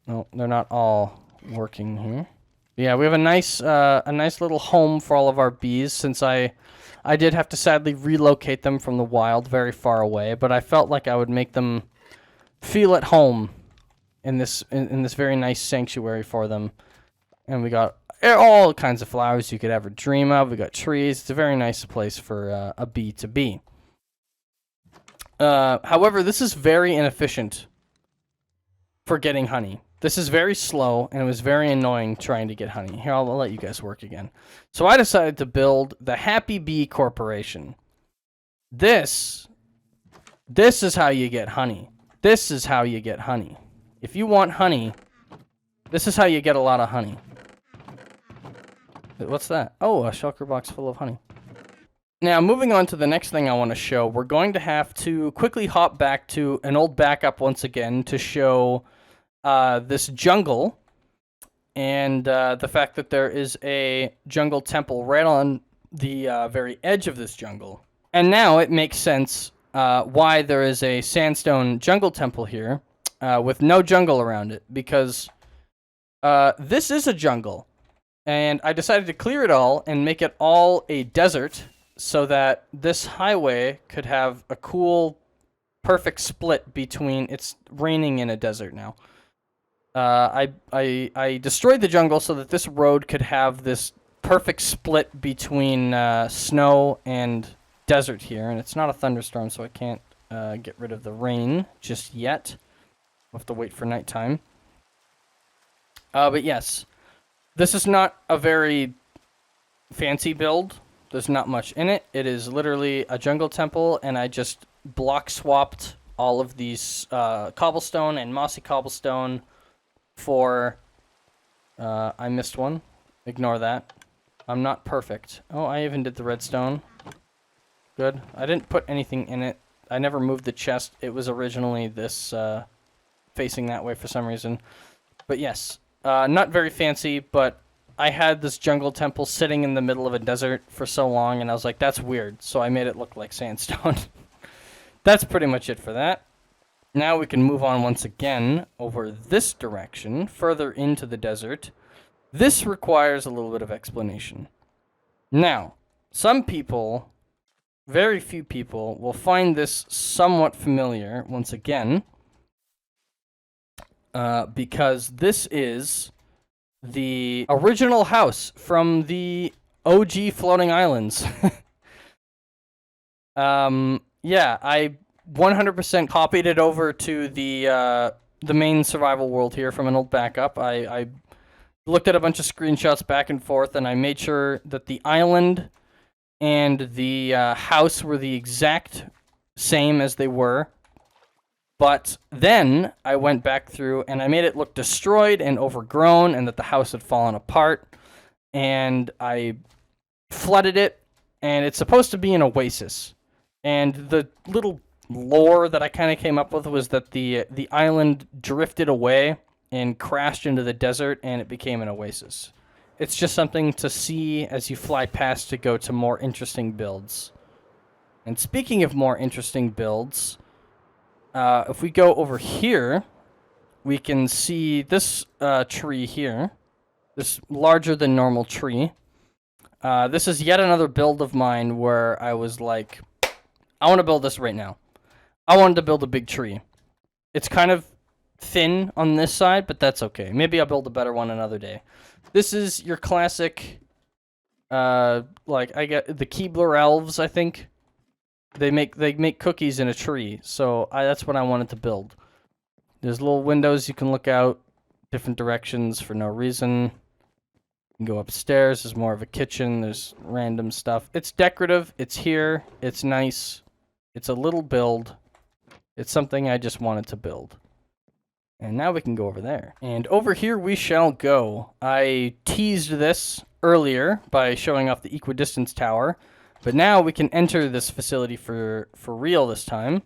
No, they're not all working here. Yeah, we have a nice little home for all of our bees, since I did have to sadly relocate them from the wild very far away, but I felt like I would make them feel at home in this very nice sanctuary for them. And we got all kinds of flowers you could ever dream of. We got trees. It's a very nice place for a bee to be. However, this is very inefficient for getting honey. This is very slow, and it was very annoying trying to get honey. Here, I'll let you guys work again. So I decided to build the Happy Bee Corporation. This is how you get honey. This is how you get honey. If you want honey, this is how you get a lot of honey. What's that? Oh, a shulker box full of honey. Now, moving on to the next thing I want to show, we're going to have to quickly hop back to an old backup once again to show this jungle, and the fact that there is a jungle temple right on the very edge of this jungle. And now it makes sense why there is a sandstone jungle temple here with no jungle around it, because this is a jungle, and I decided to clear it all and make it all a desert so that this highway could have a cool, perfect split between... It's raining in a desert now. I destroyed the jungle so that this road could have this perfect split between snow and desert here. And it's not a thunderstorm, so I can't get rid of the rain just yet. We'll have to wait for nighttime. But yes, this is not a very fancy build. There's not much in it. It is literally a jungle temple, and I just block swapped all of these cobblestone and mossy cobblestone for... I missed one. Ignore that. I'm not perfect. Oh, I even did the redstone. Good. I didn't put anything in it. I never moved the chest. It was originally this facing that way for some reason. But yes, not very fancy, but I had this jungle temple sitting in the middle of a desert for so long, and I was like, that's weird. So I made it look like sandstone. That's pretty much it for that. Now we can move on once again over this direction, further into the desert. This requires a little bit of explanation. Now, some people, very few people, will find this somewhat familiar once again, because this is the original house from the OG Floating Islands. Yeah, I 100% copied it over to the main survival world here from an old backup. I looked at a bunch of screenshots back and forth, and I made sure that the island and the house were the exact same as they were. But then I went back through and I made it look destroyed and overgrown, and that the house had fallen apart. And I flooded it, and it's supposed to be an oasis. And the little lore that I kind of came up with was that the island drifted away and crashed into the desert, and it became an oasis. It's just something to see as you fly past to go to more interesting builds. And speaking of more interesting builds, if we go over here, we can see this tree here, this larger than normal tree. This is yet another build of mine where I was like, I want to build this right now. I wanted to build a big tree. It's kind of thin on this side, but that's okay. Maybe I'll build a better one another day. This is your classic, like I get the Keebler elves, I think. They make cookies in a tree, so that's what I wanted to build. There's little windows you can look out different directions for no reason. You can go upstairs. There's more of a kitchen. There's random stuff. It's decorative. It's here. It's nice. It's a little build. It's something I just wanted to build. And now we can go over there. And over here we shall go. I teased this earlier by showing off the equidistance tower. But now we can enter this facility for real this time.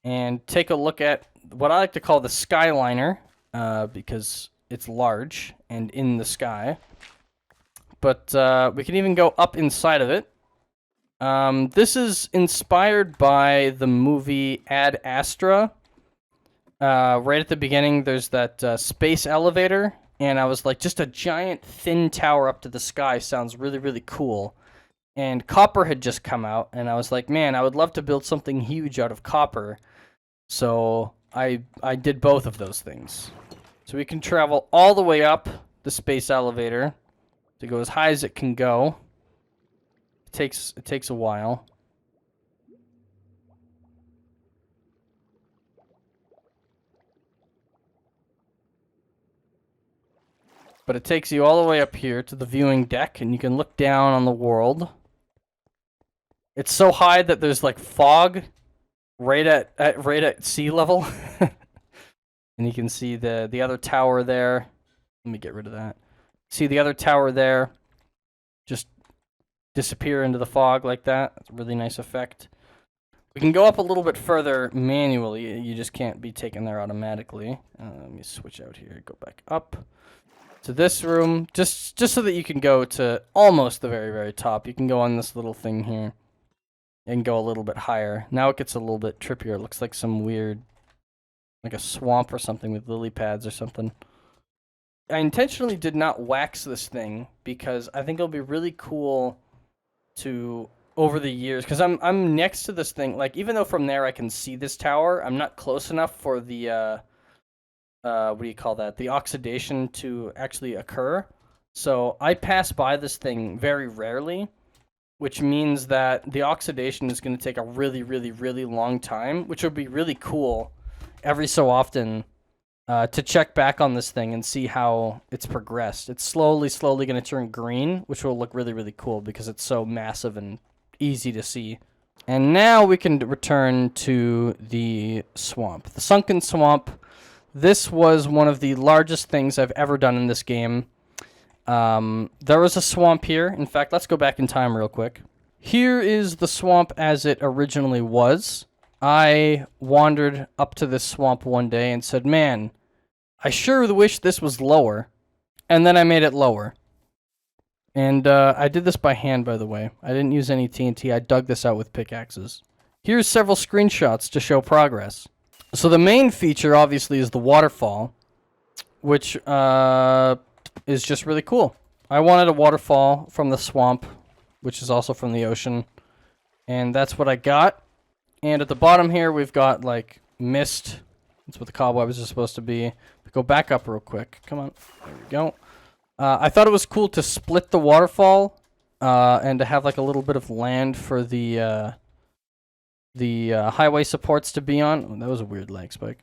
And take a look at what I like to call the Skyliner. Because it's large and in the sky. But we can even go up inside of it. This is inspired by the movie Ad Astra. Right at the beginning, there's that space elevator, and I was like, just a giant thin tower up to the sky sounds really, really cool. And copper had just come out, and I was like, man, I would love to build something huge out of copper. So I did both of those things. So we can travel all the way up the space elevator to go as high as it can go. It takes a while. But it takes you all the way up here to the viewing deck, and you can look down on the world. It's so high that there's like fog right at sea level. And you can see the other tower there. Let me get rid of that. See the other tower there just disappear into the fog like that. That's a really nice effect. We can go up a little bit further manually. You just can't be taken there automatically. Let me switch out here. Go back up to this room. Just so that you can go to almost the very, very top. You can go on this little thing here and go a little bit higher. Now it gets a little bit trippier. It looks like some weird, like a swamp or something with lily pads or something. I intentionally did not wax this thing because I think it'll be really cool to over the years, because I'm next to this thing. Like, even though from there I can see this tower, I'm not close enough for the what do you call that? The oxidation to actually occur. So I pass by this thing very rarely, which means that the oxidation is going to take a really, really, really long time, which would be really cool every so often to check back on this thing and see how it's progressed. It's slowly going to turn green, which will look really, really cool because it's so massive and easy to see. And now we can return to the swamp. The sunken swamp. This was one of the largest things I've ever done in this game. There was a swamp here. In fact, let's go back in time real quick. Here is the swamp as it originally was. I wandered up to this swamp one day and said, man, I sure wish this was lower. And then I made it lower. And I did this by hand, by the way. I didn't use any TNT. I dug this out with pickaxes. Here's several screenshots to show progress. So the main feature, obviously, is the waterfall, which is just really cool. I wanted a waterfall from the swamp, which is also from the ocean. And that's what I got. And at the bottom here, we've got, like, mist. That's what the cobwebs are supposed to be. Go back up real quick. Come on. There we go. I thought it was cool to split the waterfall and to have, like, a little bit of land for the highway supports to be on. Oh, that was a weird lag spike.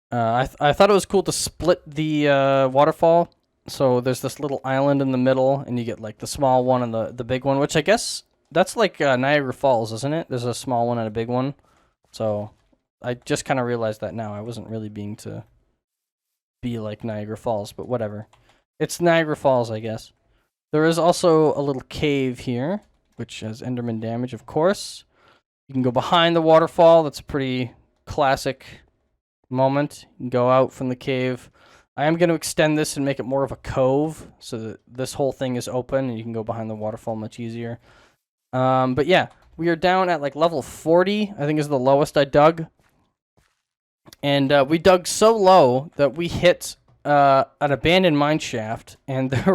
I thought it was cool to split the waterfall. So there's this little island in the middle, and you get, like, the small one and the big one, which I guess that's like Niagara Falls, isn't it? There's a small one and a big one. So I just kind of realized that now. I wasn't really being to be like Niagara Falls, but whatever. It's Niagara Falls, I guess. There is also a little cave here, which has Enderman damage, of course. You can go behind the waterfall. That's a pretty classic moment. You can go out from the cave. I am going to extend this and make it more of a cove so that this whole thing is open and you can go behind the waterfall much easier. But yeah, we are down at like level 40, I think is the lowest I dug. And we dug so low that we hit an abandoned mine shaft, and there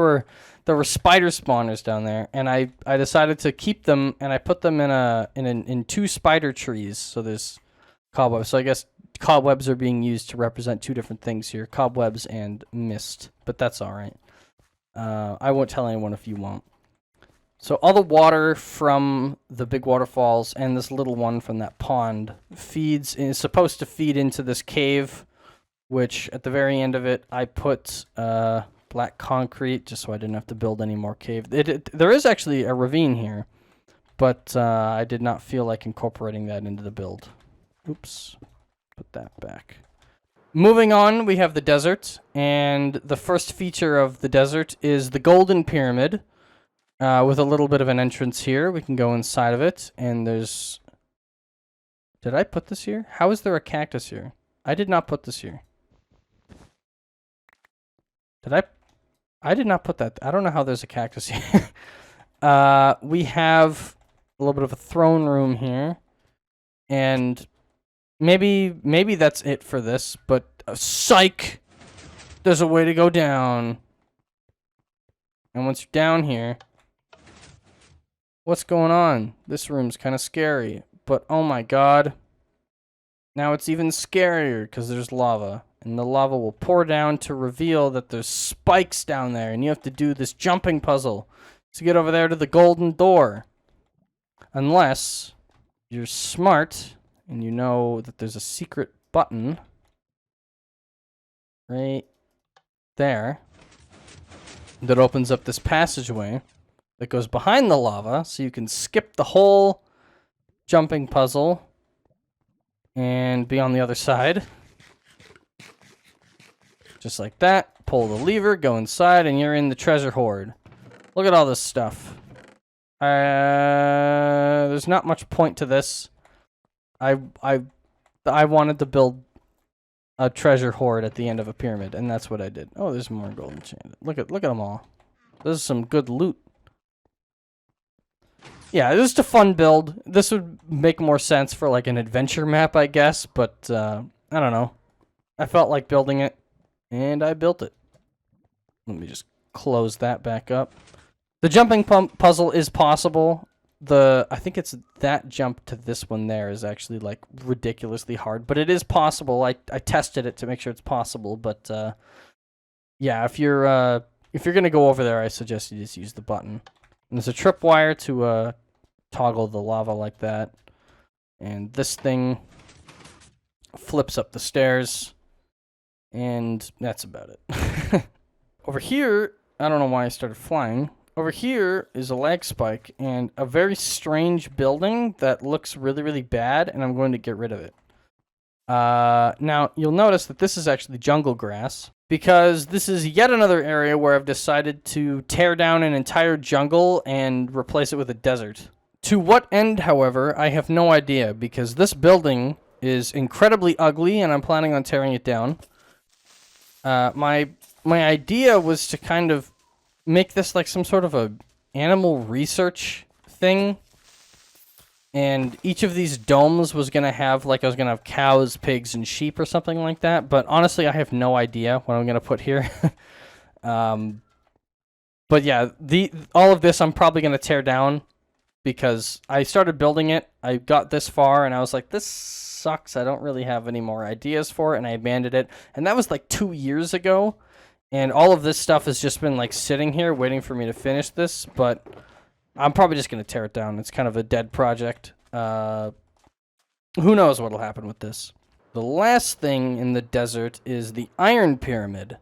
were spider spawners down there, and I decided to keep them, and I put them in 2 spider trees. So there's cobwebs. So I guess cobwebs are being used to represent 2 different things here: cobwebs and mist. But that's all right. I won't tell anyone if you won't. So all the water from the big waterfalls and this little one from that pond is supposed to feed into this cave, which at the very end of it, I put black concrete just so I didn't have to build any more cave. There is actually a ravine here, but I did not feel like incorporating that into the build. Oops, put that back. Moving on, we have the desert, and the first feature of the desert is the Golden Pyramid. With a little bit of an entrance here. We can go inside of it, and there's... Did I put this here? How is there a cactus here? I did not put this here. Did I? I did not put that. I don't know how there's a cactus here. We have a little bit of a throne room here, and maybe that's it for this, but psych! There's a way to go down. And once you're down here... What's going on? This room's kind of scary, but oh my god. Now it's even scarier because there's lava, and the lava will pour down to reveal that there's spikes down there, and you have to do this jumping puzzle to get over there to the golden door. Unless you're smart and you know that there's a secret button right there that opens up this passageway that goes behind the lava, so you can skip the whole jumping puzzle and be on the other side. Just like that. Pull the lever, go inside, and you're in the treasure hoard. Look at all this stuff. There's not much point to this. I wanted to build a treasure hoard at the end of a pyramid, and that's what I did. Oh, there's more golden enchanted. Look at them all. This is some good loot. Yeah, this is a fun build. This would make more sense for like an adventure map, I guess, but I don't know. I felt like building it, and I built it. Let me just close that back up. The jumping puzzle is possible. I think it's that jump to this one there is actually like ridiculously hard, but it is possible. I tested it to make sure it's possible, but yeah, if you're gonna go over there, I suggest you just use the button. And there's a tripwire to toggle the lava like that. And this thing flips up the stairs. And that's about it. Over here, I don't know why I started flying. Over here is a lag spike and a very strange building that looks really, really bad, and I'm going to get rid of it. Now, you'll notice that this is actually jungle grass, because this is yet another area where I've decided to tear down an entire jungle and replace it with a desert. To what end, however, I have no idea, because this building is incredibly ugly and I'm planning on tearing it down. My idea was to kind of make this like some sort of a animal research thing. And each of these domes was going to have, like, I was going to have cows, pigs, and sheep or something like that. But honestly, I have no idea what I'm going to put here. But yeah, all of this I'm probably going to tear down because I started building it. I got this far, and I was like, this sucks. I don't really have any more ideas for it, and I abandoned it. And that was like 2 years ago. And all of this stuff has just been, like, sitting here waiting for me to finish this. But I'm probably just going to tear it down. It's kind of a dead project. Who knows what'll happen with this. The last thing in the desert is the Iron Pyramid.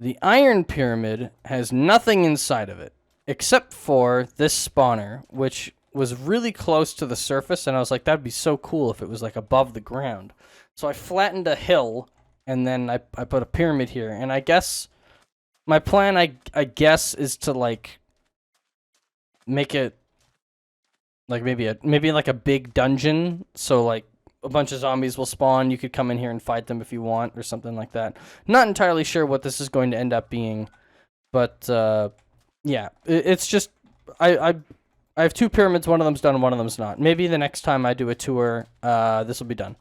The Iron Pyramid has nothing inside of it, except for this spawner, which was really close to the surface, and I was like, that'd be so cool if it was, like, above the ground. So I flattened a hill, and then I put a pyramid here, and I guess My plan, I guess, is to like make it like maybe like a big dungeon. So like a bunch of zombies will spawn. You could come in here and fight them if you want, or something like that. Not entirely sure what this is going to end up being, but yeah, it's just I have 2 pyramids. One of them's done, one of them's not. Maybe the next time I do a tour, this will be done.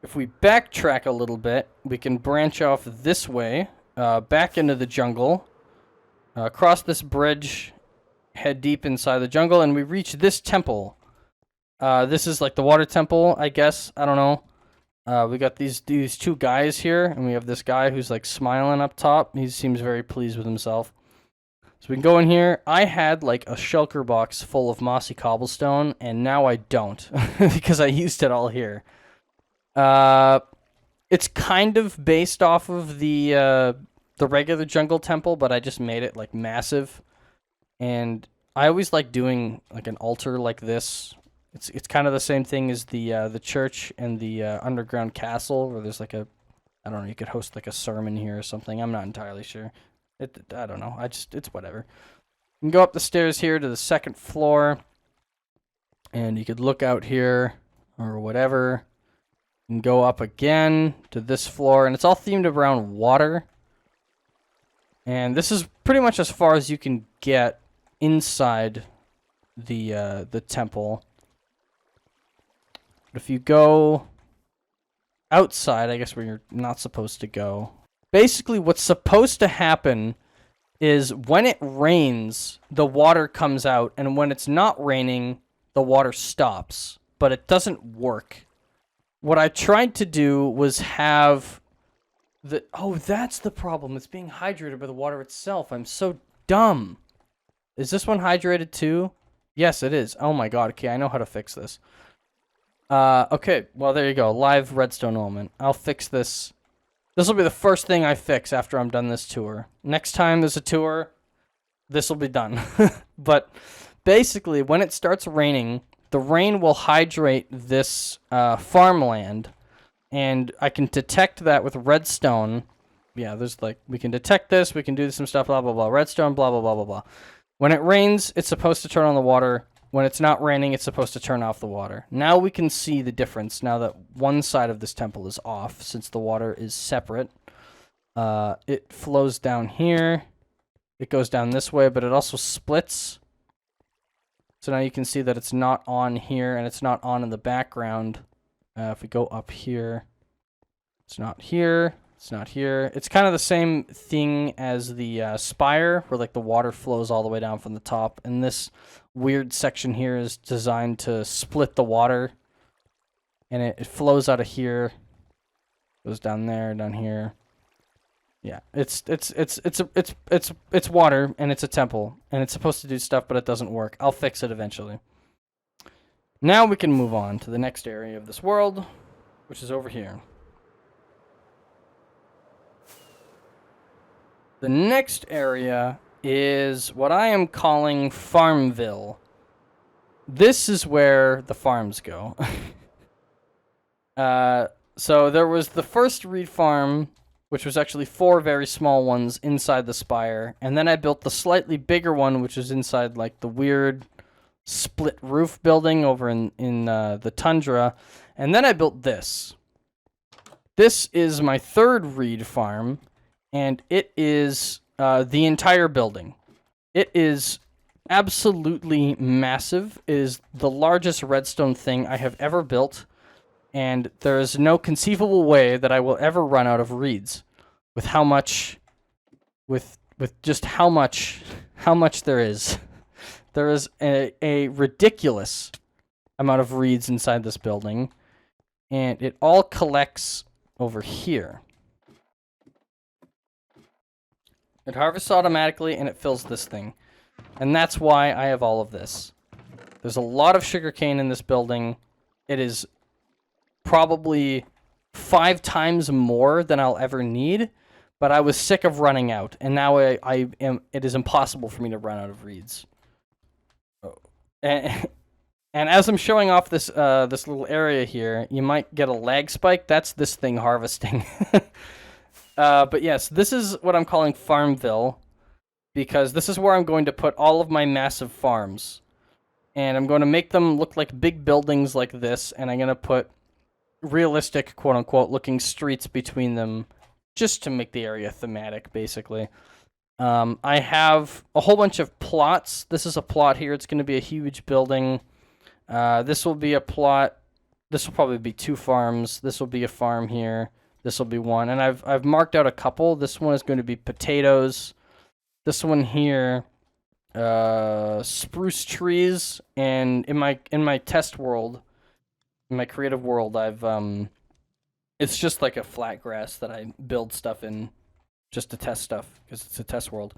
If we backtrack a little bit, we can branch off this way, back into the jungle, cross this bridge, head deep inside the jungle, and we reach this temple. This is like the water temple, I guess. I don't know. We got these 2 guys here, and we have this guy who's like smiling up top. He seems very pleased with himself. So we can go in here. I had like a shulker box full of mossy cobblestone, and now I don't because I used it all here. It's kind of based off of the regular jungle temple, but I just made it like massive. And I always like doing like an altar like this. It's kind of the same thing as the church and the underground castle, where there's like a, I don't know, you could host like a sermon here or something. I'm not entirely sure. I don't know. It's whatever. You can go up the stairs here to the 2nd floor, and you could look out here or whatever. You can go up again to this floor, and it's all themed around water. And this is pretty much as far as you can get inside the temple. But if you go outside, I guess where you're not supposed to go. Basically, what's supposed to happen is when it rains, the water comes out, and when it's not raining, the water stops. But it doesn't work. What I tried to do was have the... Oh, that's the problem. It's being hydrated by the water itself. I'm so dumb. Is this one hydrated too? Yes, it is. Oh my god. Okay, I know how to fix this. Okay, well, there you go. Live redstone element. I'll fix this. This will be the first thing I fix after I'm done this tour. Next time there's a tour, this will be done. But basically, when it starts raining, the rain will hydrate this farmland, and I can detect that with redstone. Yeah, there's like, we can detect this, we can do some stuff, blah, blah, blah. Redstone, blah, blah, blah, blah, blah. When it rains, it's supposed to turn on the water. When it's not raining, it's supposed to turn off the water. Now we can see the difference now that one side of this temple is off, since the water is separate. It flows down here. It goes down this way, but it also splits. So now you can see that it's not on here, and it's not on in the background. If we go up here, it's not here. It's not here. It's kind of the same thing as the spire, where like the water flows all the way down from the top. And this weird section here is designed to split the water, and it flows out of here, goes down there, down here. Yeah, it's water, and it's a temple, and it's supposed to do stuff, but it doesn't work. I'll fix it eventually. Now we can move on to the next area of this world, which is over here. The next area is what I am calling Farmville. This is where the farms go. So there was the first reed farm, which was actually 4 very small ones inside the spire, and then I built the slightly bigger one, which is inside like the weird split roof building over in the tundra, and then I built this. This is my 3rd reed farm, and it is the entire building. It is absolutely massive. It is the largest redstone thing I have ever built, and there is no conceivable way that I will ever run out of reeds with how much, with just how much there is. There is a ridiculous amount of reeds inside this building, and it all collects over here. It harvests automatically, and it fills this thing. And that's why I have all of this. There's a lot of sugarcane in this building. It is probably 5 times more than I'll ever need, but I was sick of running out, and now it is impossible for me to run out of reeds. And And as I'm showing off this this little area here, you might get a lag spike. That's this thing harvesting. But yes, this is what I'm calling Farmville, because this is where I'm going to put all of my massive farms. And I'm going to make them look like big buildings like this, and I'm going to put realistic, quote-unquote, looking streets between them, just to make the area thematic, basically. I have a whole bunch of plots. This is a plot here. It's going to be a huge building. This will be a plot. This will probably be 2 farms. This will be a farm here. This will be 1. And I've marked out a couple. This one is going to be potatoes. This one here, spruce trees. And in my test world, in my creative world, it's just like a flat grass that I build stuff in just to test stuff, because it's a test world.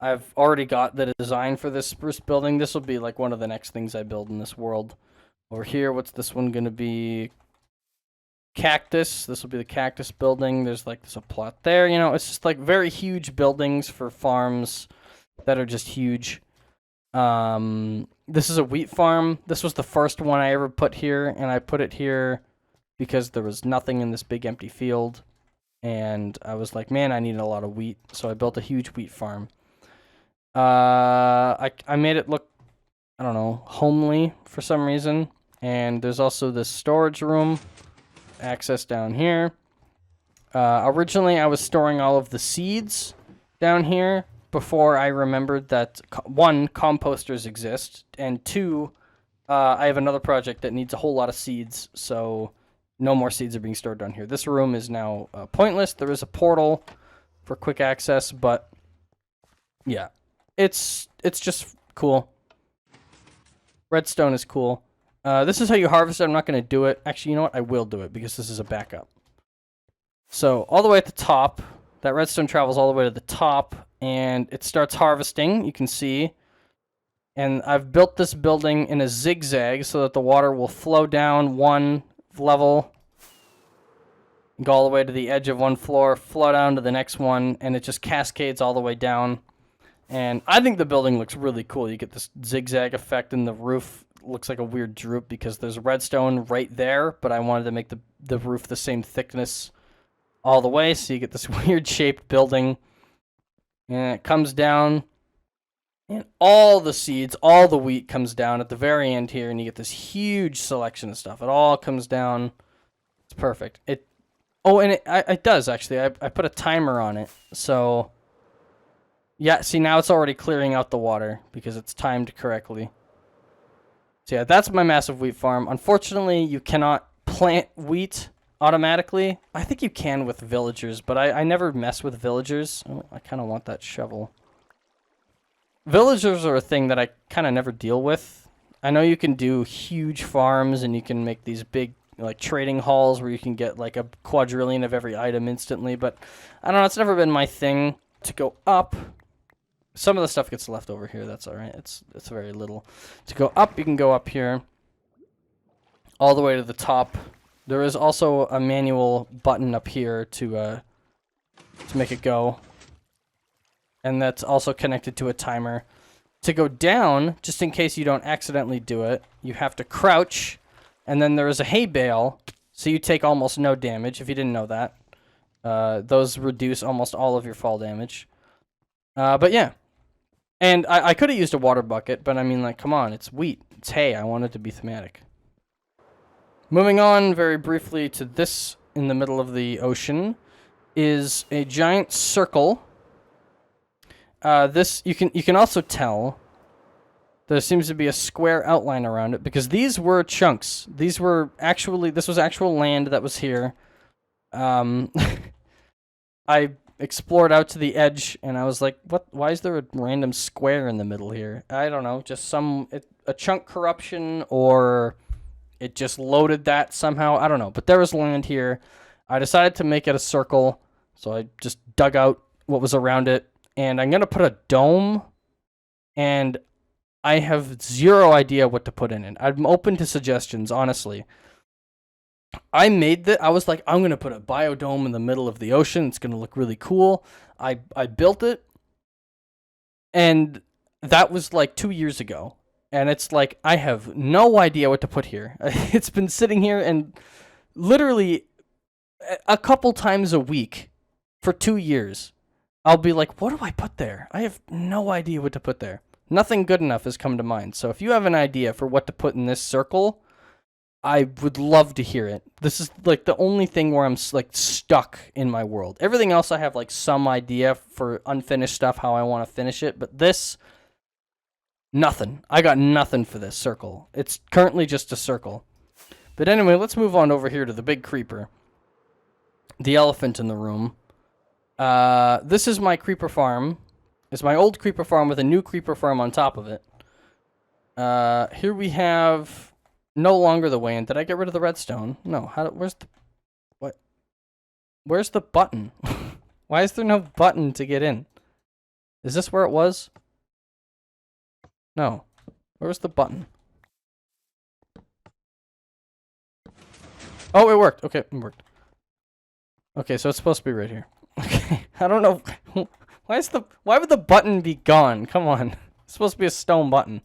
I've already got the design for this spruce building. This will be like one of the next things I build in this world. Over here, what's this one going to be? Cactus. This will be the cactus building. There's a plot there. You know, it's just like very huge buildings for farms that are just huge. This is a wheat farm. This was the first one I ever put here, and I put it here because there was nothing in this big empty field. And I was like, man, I need a lot of wheat. So I built a huge wheat farm. I made it look, I don't know, homely for some reason. And there's also this storage room, access down here. Originally, I was storing all of the seeds down here before I remembered that, 1, composters exist, and 2, I have another project that needs a whole lot of seeds, so no more seeds are being stored down here. This room is now pointless. There is a portal for quick access, but yeah, it's just cool. Redstone is cool. This is how you harvest it. I'm not going to do it. Actually, you know what? I will do it because this is a backup. So all the way at the top, that redstone travels all the way to the top, and it starts harvesting, you can see. And I've built this building in a zigzag so that the water will flow down one level, go all the way to the edge of one floor, flow down to the next one, and it just cascades all the way down. And I think the building looks really cool. You get this zigzag effect, and the roof looks like a weird droop because there's redstone right there, but I wanted to make the roof the same thickness all the way, so you get this weird shaped building. And it comes down, and all the seeds, all the wheat comes down at the very end here, and you get this huge selection of stuff. It all comes down. It's perfect. It does, actually. I put a timer on it, so yeah, see, now it's already clearing out the water because it's timed correctly. So yeah, that's my massive wheat farm. Unfortunately, you cannot plant wheat automatically. I think you can with villagers, but I never mess with villagers. Oh, I kind of want that shovel. Villagers are a thing that I kind of never deal with. I know you can do huge farms, and you can make these big like trading halls where you can get like a quadrillion of every item instantly, but I don't know, it's never been my thing to go up. Some of the stuff gets left over here, that's alright. It's very little. To go up, you can go up here all the way to the top. There is also a manual button up here to make it go. And that's also connected to a timer. To go down, just in case you don't accidentally do it, you have to crouch, and then there is a hay bale, so you take almost no damage, if you didn't know that. Those reduce almost all of your fall damage. But yeah. And I could have used a water bucket, but I mean, like, come on, it's wheat. It's hay. I want it to be thematic. Moving on very briefly to this in the middle of the ocean is a giant circle. This you can also tell there seems to be a square outline around it because these were chunks. This was actual land that was here. I explored out to the edge and I was like, what? Why is there a random square in the middle here? I don't know, just a chunk corruption, or it just loaded that somehow. I don't know, but there was land here. I decided to make it a circle, so I just dug out what was around it. And I'm going to put a dome, and I have zero idea what to put in it. I'm open to suggestions, honestly. I was like, I'm going to put a biodome in the middle of the ocean. It's going to look really cool. I built it, and that was like 2 years ago. And it's like, I have no idea what to put here. It's been sitting here, and literally a couple times a week for 2 years, I'll be like, what do I put there? I have no idea what to put there. Nothing good enough has come to mind. So if you have an idea for what to put in this circle, I would love to hear it. This is like the only thing where I'm like stuck in my world. Everything else I have like some idea for unfinished stuff, how I want to finish it. But this, nothing. I got nothing for this circle. It's currently just a circle. But anyway, let's move on over here to the big creeper. The elephant in the room. This is my creeper farm. It's my old creeper farm with a new creeper farm on top of it. Here we have no longer the way in. Did I get rid of the redstone? No. Where's the... What? Where's the button? Why is there no button to get in? Is this where it was? No. Where's the button? Oh, it worked. Okay, it worked. Okay, so it's supposed to be right here. Okay, I don't know. Why would the button be gone? Come on. It's supposed to be a stone button.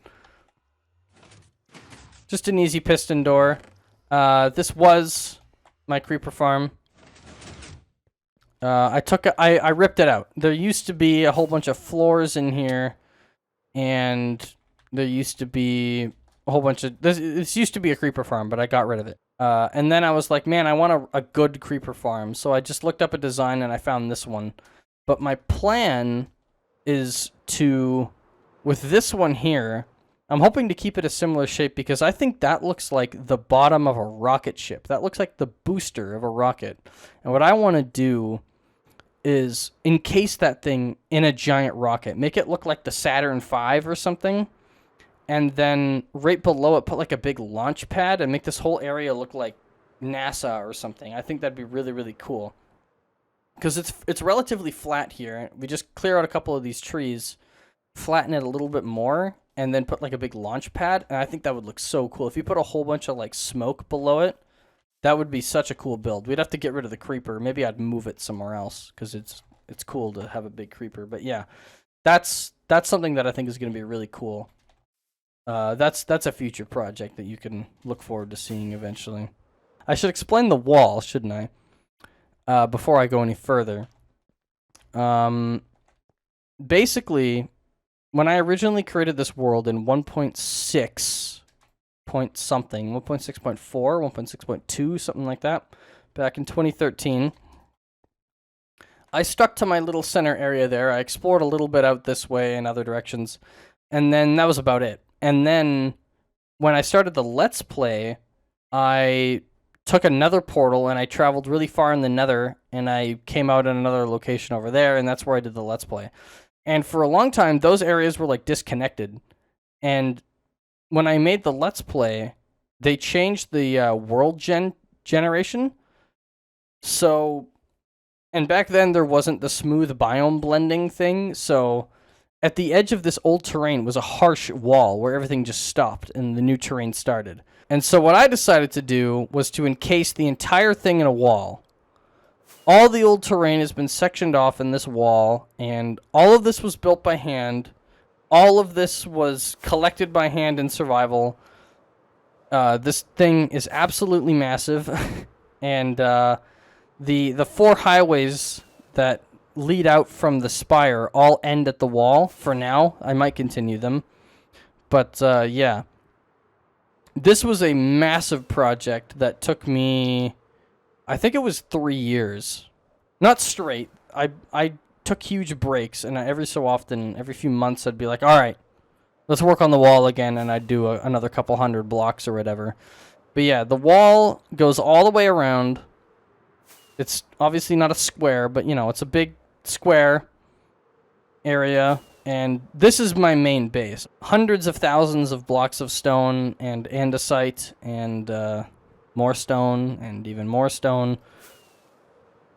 Just an easy piston door. This was my creeper farm. I ripped it out. There used to be a whole bunch of floors in here, and there used to be a whole bunch of... This used to be a creeper farm, but I got rid of it. And then I was like, man, I want a good creeper farm. So I just looked up a design and I found this one. But my plan is to, with this one here, I'm hoping to keep it a similar shape because I think that looks like the bottom of a rocket ship. That looks like the booster of a rocket. And what I want to do is encase that thing in a giant rocket. Make it look like the Saturn V or something. And then right below it, put like a big launch pad and make this whole area look like NASA or something. I think that'd be really, really cool. Because it's relatively flat here. We just clear out a couple of these trees, flatten it a little bit more, and then put like a big launch pad. And I think that would look so cool. If you put a whole bunch of like smoke below it, that would be such a cool build. We'd have to get rid of the creeper. Maybe I'd move it somewhere else because it's cool to have a big creeper. But yeah, that's something that I think is going to be really cool. That's a future project that you can look forward to seeing eventually. I should explain the wall, shouldn't I? Before I go any further. Basically, when I originally created this world in 1.6 point something, 1.6.4, 1.6.2, something like that, back in 2013, I stuck to my little center area there. I explored a little bit out this way and other directions, and then that was about it. And then when I started the Let's Play, I took another portal and I traveled really far in the Nether and I came out in another location over there, and that's where I did the Let's Play. And for a long time, those areas were like disconnected. And when I made the Let's Play, they changed the world generation. So, and back then there wasn't the smooth biome blending thing, so at the edge of this old terrain was a harsh wall where everything just stopped and the new terrain started. And so what I decided to do was to encase the entire thing in a wall. All the old terrain has been sectioned off in this wall, and all of this was built by hand. All of this was collected by hand in survival. This thing is absolutely massive, and the 4 highways that lead out from the spire all end at the wall for now. I might continue them. But yeah. This was a massive project that took me, I think it was 3 years. Not straight. I took huge breaks, and every so often, every few months, I'd be like, all right, let's work on the wall again, and I'd do another couple hundred blocks or whatever. But yeah, the wall goes all the way around. It's obviously not a square, but, you know, it's a big square area, and this is my main base. Hundreds of thousands of blocks of stone and andesite and more stone and even more stone.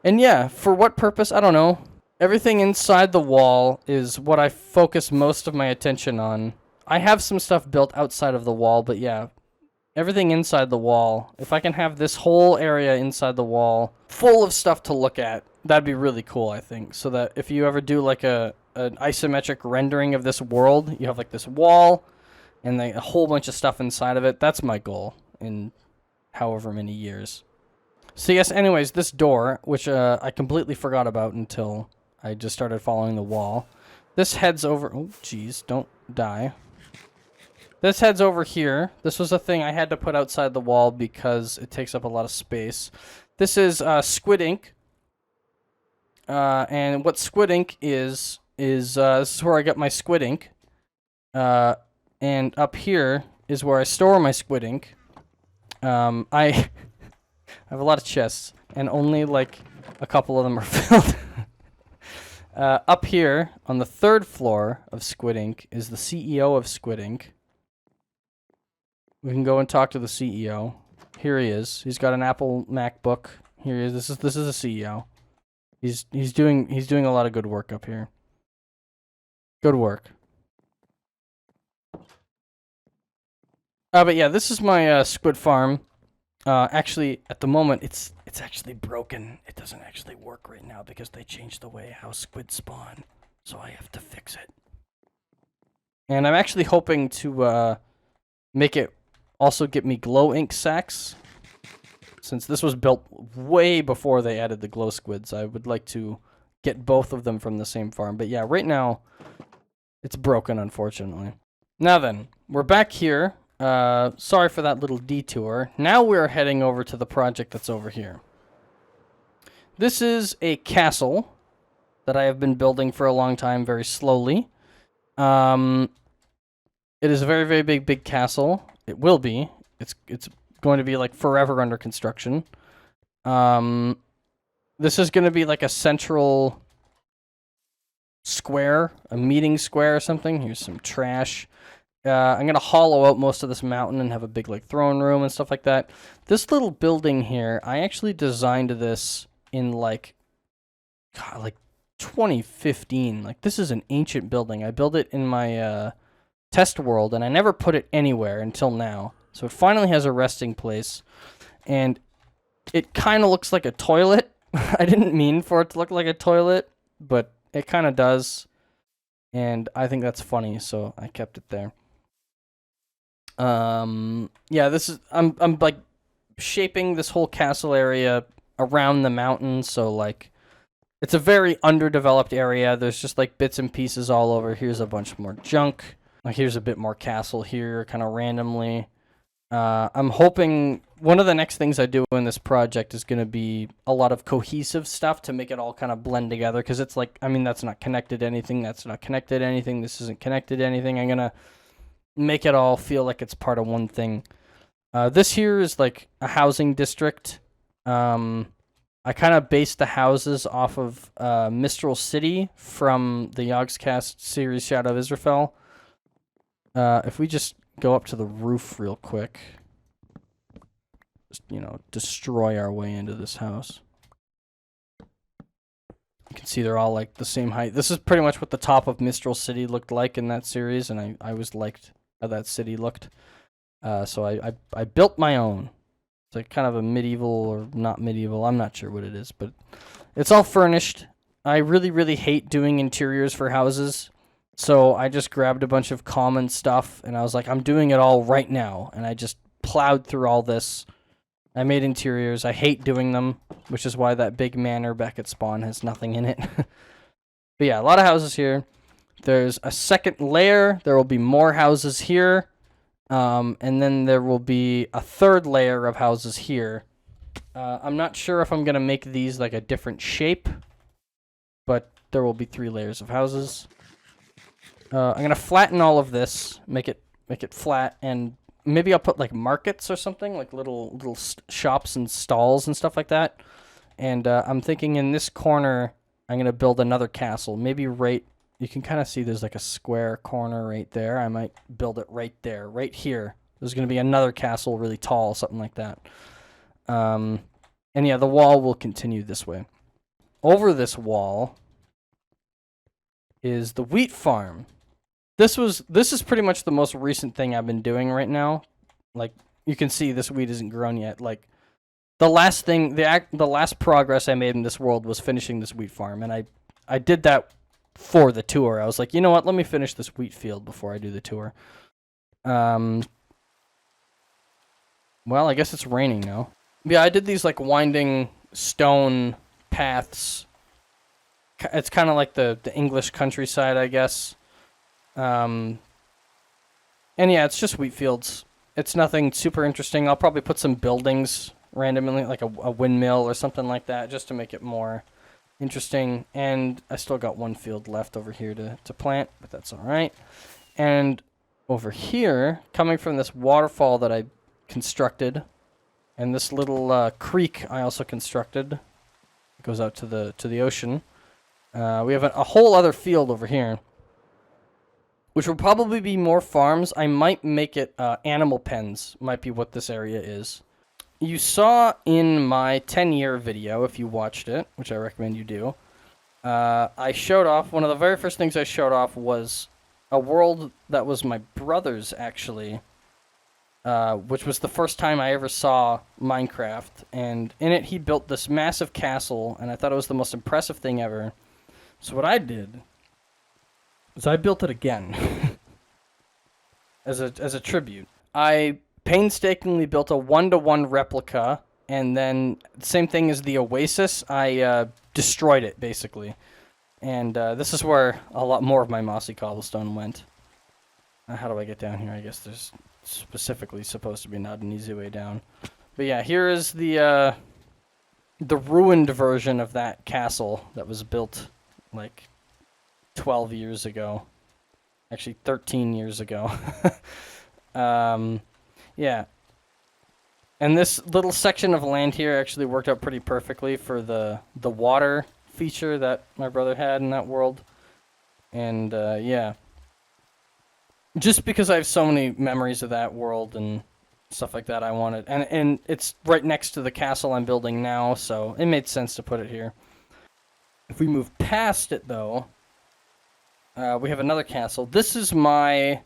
And yeah, for what purpose? I don't know. Everything inside the wall is what I focus most of my attention on. I have some stuff built outside of the wall, but yeah, everything inside the wall. If I can have this whole area inside the wall full of stuff to look at, that'd be really cool, I think. So that if you ever do like an isometric rendering of this world, you have like this wall, and then a whole bunch of stuff inside of it. That's my goal in however many years. So yes, anyways, this door, which I completely forgot about until I just started following the wall. This heads over... Oh, jeez, don't die. This heads over here. This was a thing I had to put outside the wall because it takes up a lot of space. This is squid ink. And what squid ink is this is where I get my squid ink. And up here is where I store my squid ink. I have a lot of chests, and only like a couple of them are filled. Up here on the 3rd floor of Squid Ink is the CEO of Squid Ink. We can go and talk to the CEO. Here he is. He's got an Apple MacBook. Here he is. This is the CEO. He's doing a lot of good work up here. Good work. But yeah, this is my squid farm. Actually, at the moment, it's actually broken. It doesn't actually work right now because they changed the way how squid spawn. So I have to fix it. And I'm actually hoping to make it also get me glow ink sacks. Since this was built way before they added the glow squids, I would like to get both of them from the same farm. But yeah, right now, it's broken, unfortunately. Now then, we're back here. Sorry for that little detour. Now we're heading over to the project that's over here. This is a castle that I have been building for a long time, very slowly. It is a very, very big castle. It will be. It's going to be like forever under construction. This is going to be like a central square, a meeting square or something. Here's some trash. I'm going to hollow out most of this mountain and have a big like throne room and stuff like that. This little building here, I actually designed this in like 2015. Like, this is an ancient building. I built it in my test world, and I never put it anywhere until now. So it finally has a resting place, and it kind of looks like a toilet. I didn't mean for it to look like a toilet, but it kind of does, and I think that's funny, so I kept it there. Yeah, this is I'm like shaping this whole castle area around the mountain, so like it's a very underdeveloped area. There's just like bits and pieces all over. Here's a bunch more junk. Like, here's a bit more castle here, kind of randomly. I'm hoping one of the next things I do in this project is going to be a lot of cohesive stuff to make it all kind of blend together, because it's like, I mean, that's not connected to anything, that's not connected to anything, this isn't connected to anything. I'm going to make it all feel like it's part of one thing. This here is like a housing district. I kind of based the houses off of Mistral City from the Yogscast series Shadow of Israfel. If we just go up to the roof real quick, just, you know, destroy our way into this house. You can see they're all like the same height. This is pretty much what the top of Mistral City looked like in that series, and I always liked how that city looked. So I built my own. It's like kind of a medieval or not medieval. I'm not sure what it is, but it's all furnished. I really hate doing interiors for houses. So I just grabbed a bunch of common stuff, and I was like, I'm doing it all right now. And I just plowed through all this. I made interiors. I hate doing them, which is why that big manor back at spawn has nothing in it. But yeah, a lot of houses here. There's a second layer. There will be more houses here. And then there will be a third layer of houses here. I'm not sure if I'm going to make these like a different shape, but there will be 3 layers of houses. I'm going to flatten all of this, make it flat, and maybe I'll put like markets or something, like little shops and stalls and stuff like that. And I'm thinking in this corner, I'm going to build another castle. Maybe you can kind of see there's like a square corner right there. I might build it right there, right here. There's going to be another castle really tall, something like that. And yeah, the wall will continue this way. Over this wall is the wheat farm. This is pretty much the most recent thing I've been doing right now. Like, you can see this wheat isn't grown yet. Like, the last thing, the last progress I made in this world was finishing this wheat farm, and I did that for the tour. I was like, you know what? Let me finish this wheat field before I do the tour. Well, I guess it's raining now. Yeah, I did these like winding stone paths. It's kind of like the English countryside, I guess. And yeah, it's just wheat fields. It's nothing super interesting. I'll probably put some buildings randomly, like a windmill or something like that, just to make it more interesting. And I still got one field left over here to plant, but that's all right. And over here, coming from this waterfall that I constructed, and this little creek I also constructed, it goes out to the ocean. We have a whole other field over here, which will probably be more farms. I might make it animal pens, might be what this area is. You saw in my 10-year video, if you watched it, which I recommend you do, I showed off, one of the very first things I showed off was a world that was my brother's, actually, which was the first time I ever saw Minecraft. And in it, he built this massive castle, and I thought it was the most impressive thing ever. So what I did is I built it again as a tribute. I painstakingly built a 1-to-1 replica, and then same thing as the Oasis, I destroyed it basically. And this is where a lot more of my mossy cobblestone went. How do I get down here? I guess there's specifically supposed to be not an easy way down. But yeah, here is the ruined version of that castle that was built like 12 years ago. Actually, 13 years ago. Yeah. And this little section of land here actually worked out pretty perfectly for the water feature that my brother had in that world. And yeah. Just because I have so many memories of that world and stuff like that, I wanted, and it's right next to the castle I'm building now, so it made sense to put it here. If we move past it, though, we have another castle. This is my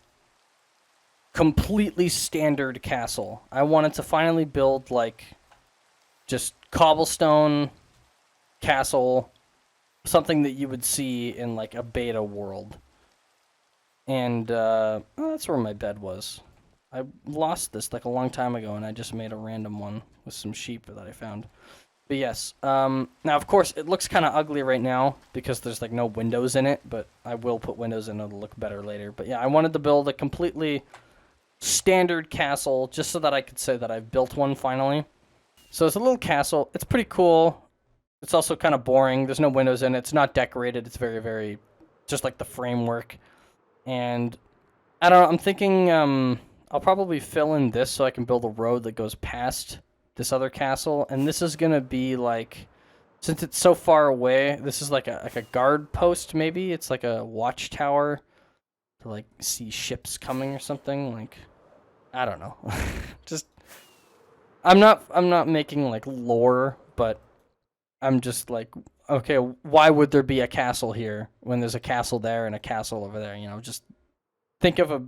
completely standard castle. I wanted to finally build, like, just cobblestone castle, something that you would see in, like, a beta world. And that's where my bed was. I lost this like a long time ago, and I just made a random one with some sheep that I found. But yes, now of course it looks kind of ugly right now because there's like no windows in it, but I will put windows in it to look better later. But yeah, I wanted to build a completely standard castle just so that I could say that I've built one finally. So it's a little castle. It's pretty cool. It's also kind of boring. There's no windows in it. It's not decorated. It's very, very just like the framework. And I don't know, I'm thinking I'll probably fill in this so I can build a road that goes past this other castle. And this is going to be like, since it's so far away, this is like a guard post maybe. It's like a watchtower to like see ships coming or something. Like, I don't know. Just, I'm not making like lore, but I'm just like, okay, why would there be a castle here when there's a castle there and a castle over there? You know, just think of a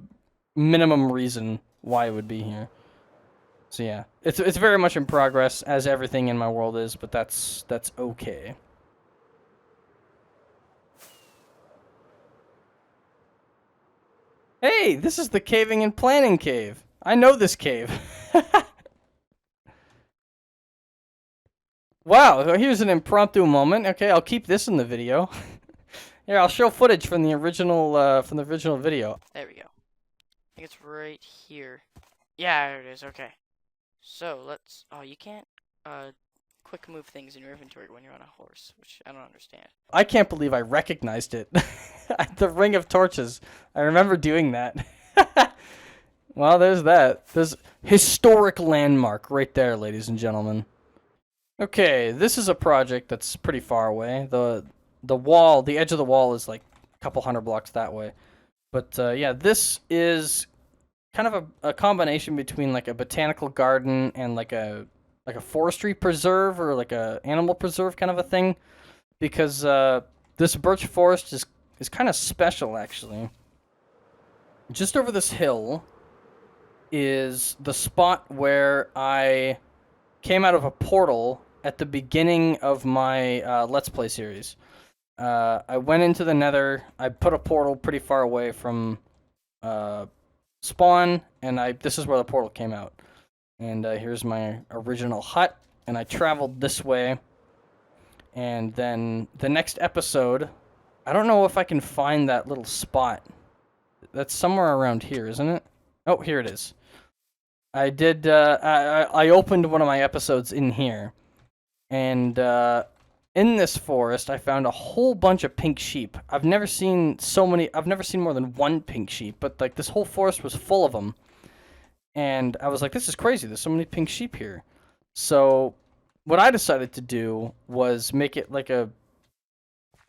minimum reason why it would be here. So yeah, it's very much in progress, as everything in my world is, but that's okay. Hey, this is the caving and planning cave. I know this cave. Wow, here's an impromptu moment. Okay, I'll keep this in the video. Here, I'll show footage from the original video. There we go. I think it's right here. Yeah, there it is. Okay. So let's. Oh, you can't quick move things in your inventory when you're on a horse, which I don't understand. I can't believe I recognized it. The Ring of Torches. I remember doing that. Well, there's that. There's historic landmark right there, ladies and gentlemen. Okay, this is a project that's pretty far away. The wall, the edge of the wall is like a couple hundred blocks that way. But yeah, this is kind of a combination between like a botanical garden and like a forestry preserve or like a animal preserve kind of a thing, because this birch forest is kind of special actually. Just over this hill is the spot where I came out of a portal at the beginning of my Let's Play series. I went into the Nether. I put a portal pretty far away from spawn, and this is where the portal came out. And here's my original hut, and I traveled this way. And then the next episode, I don't know if I can find that little spot. That's somewhere around here, isn't it? Oh, here it is. I did, I opened one of my episodes in here. And in this forest, I found a whole bunch of pink sheep. I've never seen more than one pink sheep, but like this whole forest was full of them. And I was like, this is crazy. There's so many pink sheep here. So what I decided to do was make it like a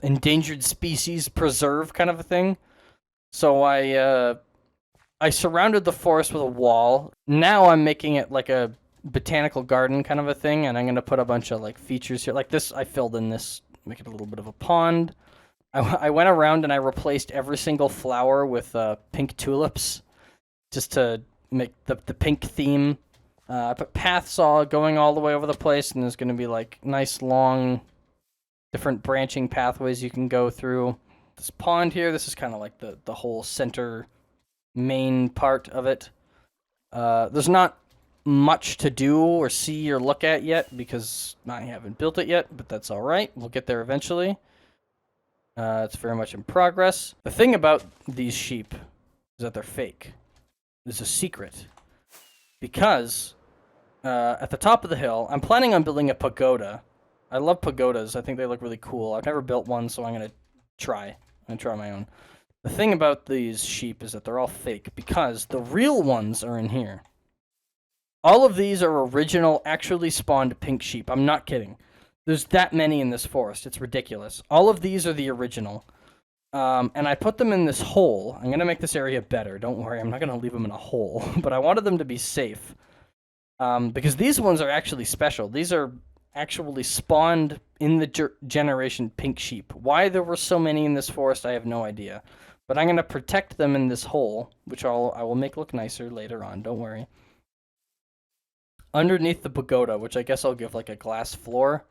endangered species preserve kind of a thing. So I surrounded the forest with a wall. Now I'm making it like a botanical garden kind of a thing, and I'm going to put a bunch of like features here. Like this, I filled in this, make it a little bit of a pond. I went around and I replaced every single flower with pink tulips just to make the pink theme. I put paths all going all the way over the place, and there's going to be like nice long different branching pathways you can go through. This pond here, this is kind of like the whole center main part of it. There's not much to do or see or look at yet because I haven't built it yet, but that's all right. We'll get there eventually. It's very much in progress. The thing about these sheep is that they're fake. There's a secret. Because at the top of the hill, I'm planning on building a pagoda. I love pagodas. I think they look really cool. I've never built one, so I'm going to try. I'm going to try my own. The thing about these sheep is that they're all fake because the real ones are in here. All of these are original, actually spawned pink sheep. I'm not kidding. There's that many in this forest. It's ridiculous. All of these are the original. And I put them in this hole. I'm going to make this area better. Don't worry, I'm not going to leave them in a hole. But I wanted them to be safe. Because these ones are actually special. These are actually spawned in the generation pink sheep. Why there were so many in this forest, I have no idea. But I'm going to protect them in this hole, which I will make look nicer later on. Don't worry. Underneath the pagoda, which I guess I'll give like a glass floor.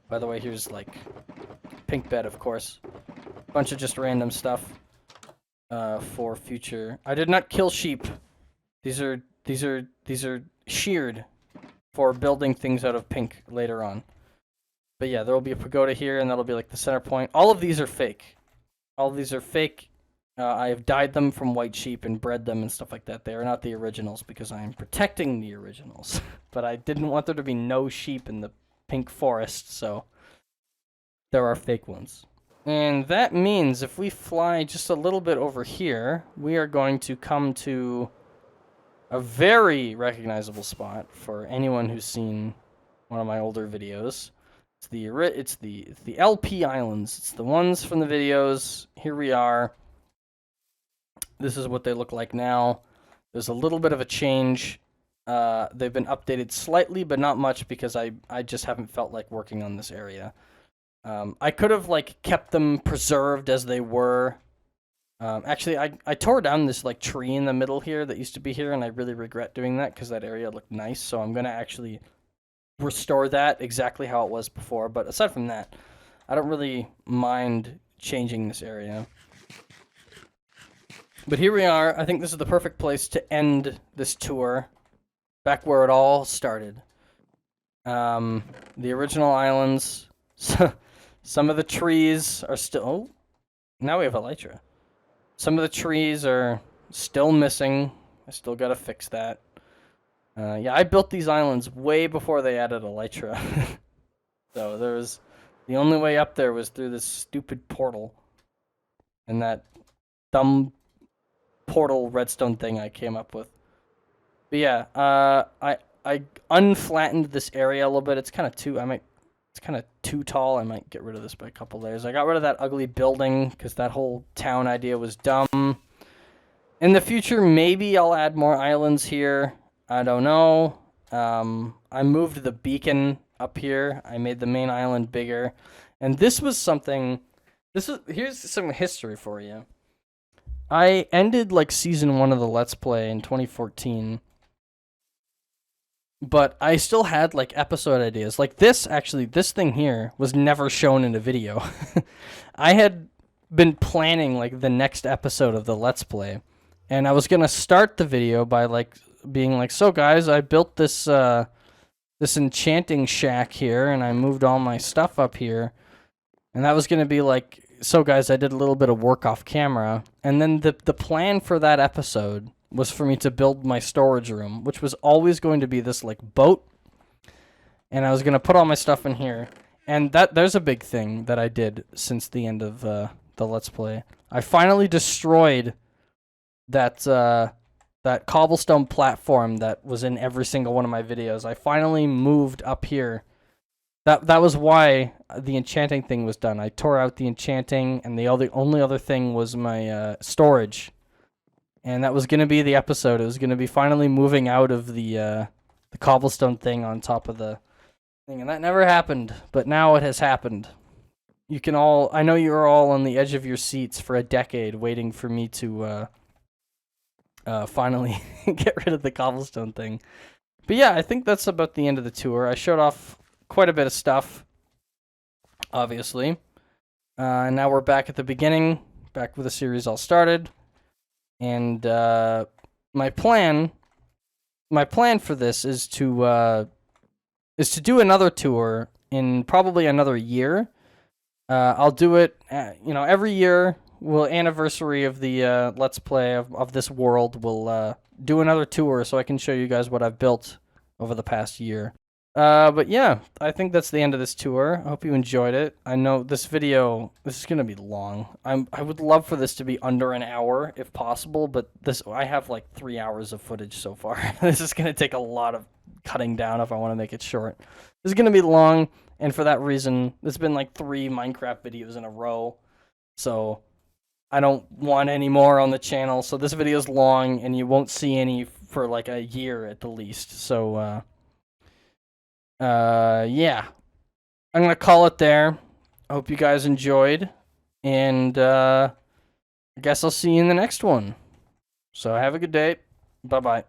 By the way, here's like pink bed, of course. Bunch of just random stuff for future. I did not kill sheep. These are sheared for building things out of pink later on. But yeah, there will be a pagoda here, and that'll be like the center point. All of these are fake. All of these are fake. I have dyed them from white sheep and bred them and stuff like that. They are not the originals because I am protecting the originals. But I didn't want there to be no sheep in the pink forest, so there are fake ones. And that means if we fly just a little bit over here, we are going to come to a very recognizable spot for anyone who's seen one of my older videos. It's the LP Islands. It's the ones from the videos. Here we are. This is what they look like now. There's a little bit of a change. They've been updated slightly, but not much because I just haven't felt like working on this area. I could have like kept them preserved as they were. Actually, I tore down this like tree in the middle here that used to be here, and I really regret doing that because that area looked nice. So I'm gonna actually restore that exactly how it was before. But aside from that, I don't really mind changing this area. But here we are. I think this is the perfect place to end this tour. Back where it all started. The original islands. Some of the trees are still... Oh, now we have elytra. Some of the trees are still missing. I still gotta fix that. Yeah, I built these islands way before they added elytra. So there was... The only way up there was through this stupid portal. And that dumb portal redstone thing I came up with. But yeah, I unflattened this area a little bit. It's kind of too tall. I might get rid of this by a couple layers. I got rid of that ugly building because that whole town idea was dumb. In the future, maybe I'll add more islands here. I don't know. I moved the beacon up here. I made the main island bigger. And this was something... Here's some history for you. I ended like season 1 of the Let's Play in 2014. But I still had like episode ideas. Like this thing here was never shown in a video. I had been planning like the next episode of the Let's Play. And I was gonna start the video by like being like, so guys, I built this this enchanting shack here, and I moved all my stuff up here. And that was gonna be like, so guys, I did a little bit of work off camera. And then the plan for that episode was for me to build my storage room, which was always going to be this like boat. And I was gonna put all my stuff in here. And there's a big thing that I did since the end of the Let's Play. I finally destroyed that that cobblestone platform that was in every single one of my videos. I finally moved up here. That was why the enchanting thing was done. I tore out the enchanting, and the only other thing was my storage. And that was gonna be the episode. It was gonna be finally moving out of the cobblestone thing on top of the thing, and that never happened. But now it has happened. You can all, I know you're all on the edge of your seats for a decade waiting for me to finally get rid of the cobblestone thing. But yeah, I think that's about the end of the tour. I showed off quite a bit of stuff, obviously. And now we're back at the beginning, back where the series all started. And my plan for this is to do another tour in probably another year. I'll do it, every year. We'll anniversary of the Let's Play of this world. We'll do another tour so I can show you guys what I've built over the past year. But yeah, I think that's the end of this tour. I hope you enjoyed it. I know this is gonna be long. I would love for this to be under an hour if possible, but I have like 3 hours of footage so far. This is gonna take a lot of cutting down if I want to make it short. This is gonna be long, and for that reason, there's been like 3 Minecraft videos in a row, so I don't want any more on the channel. So this video is long, and you won't see any for like a year at the least. So yeah, I'm gonna call it there. I hope you guys enjoyed, and I guess I'll see you in the next one. So have a good day. Bye bye.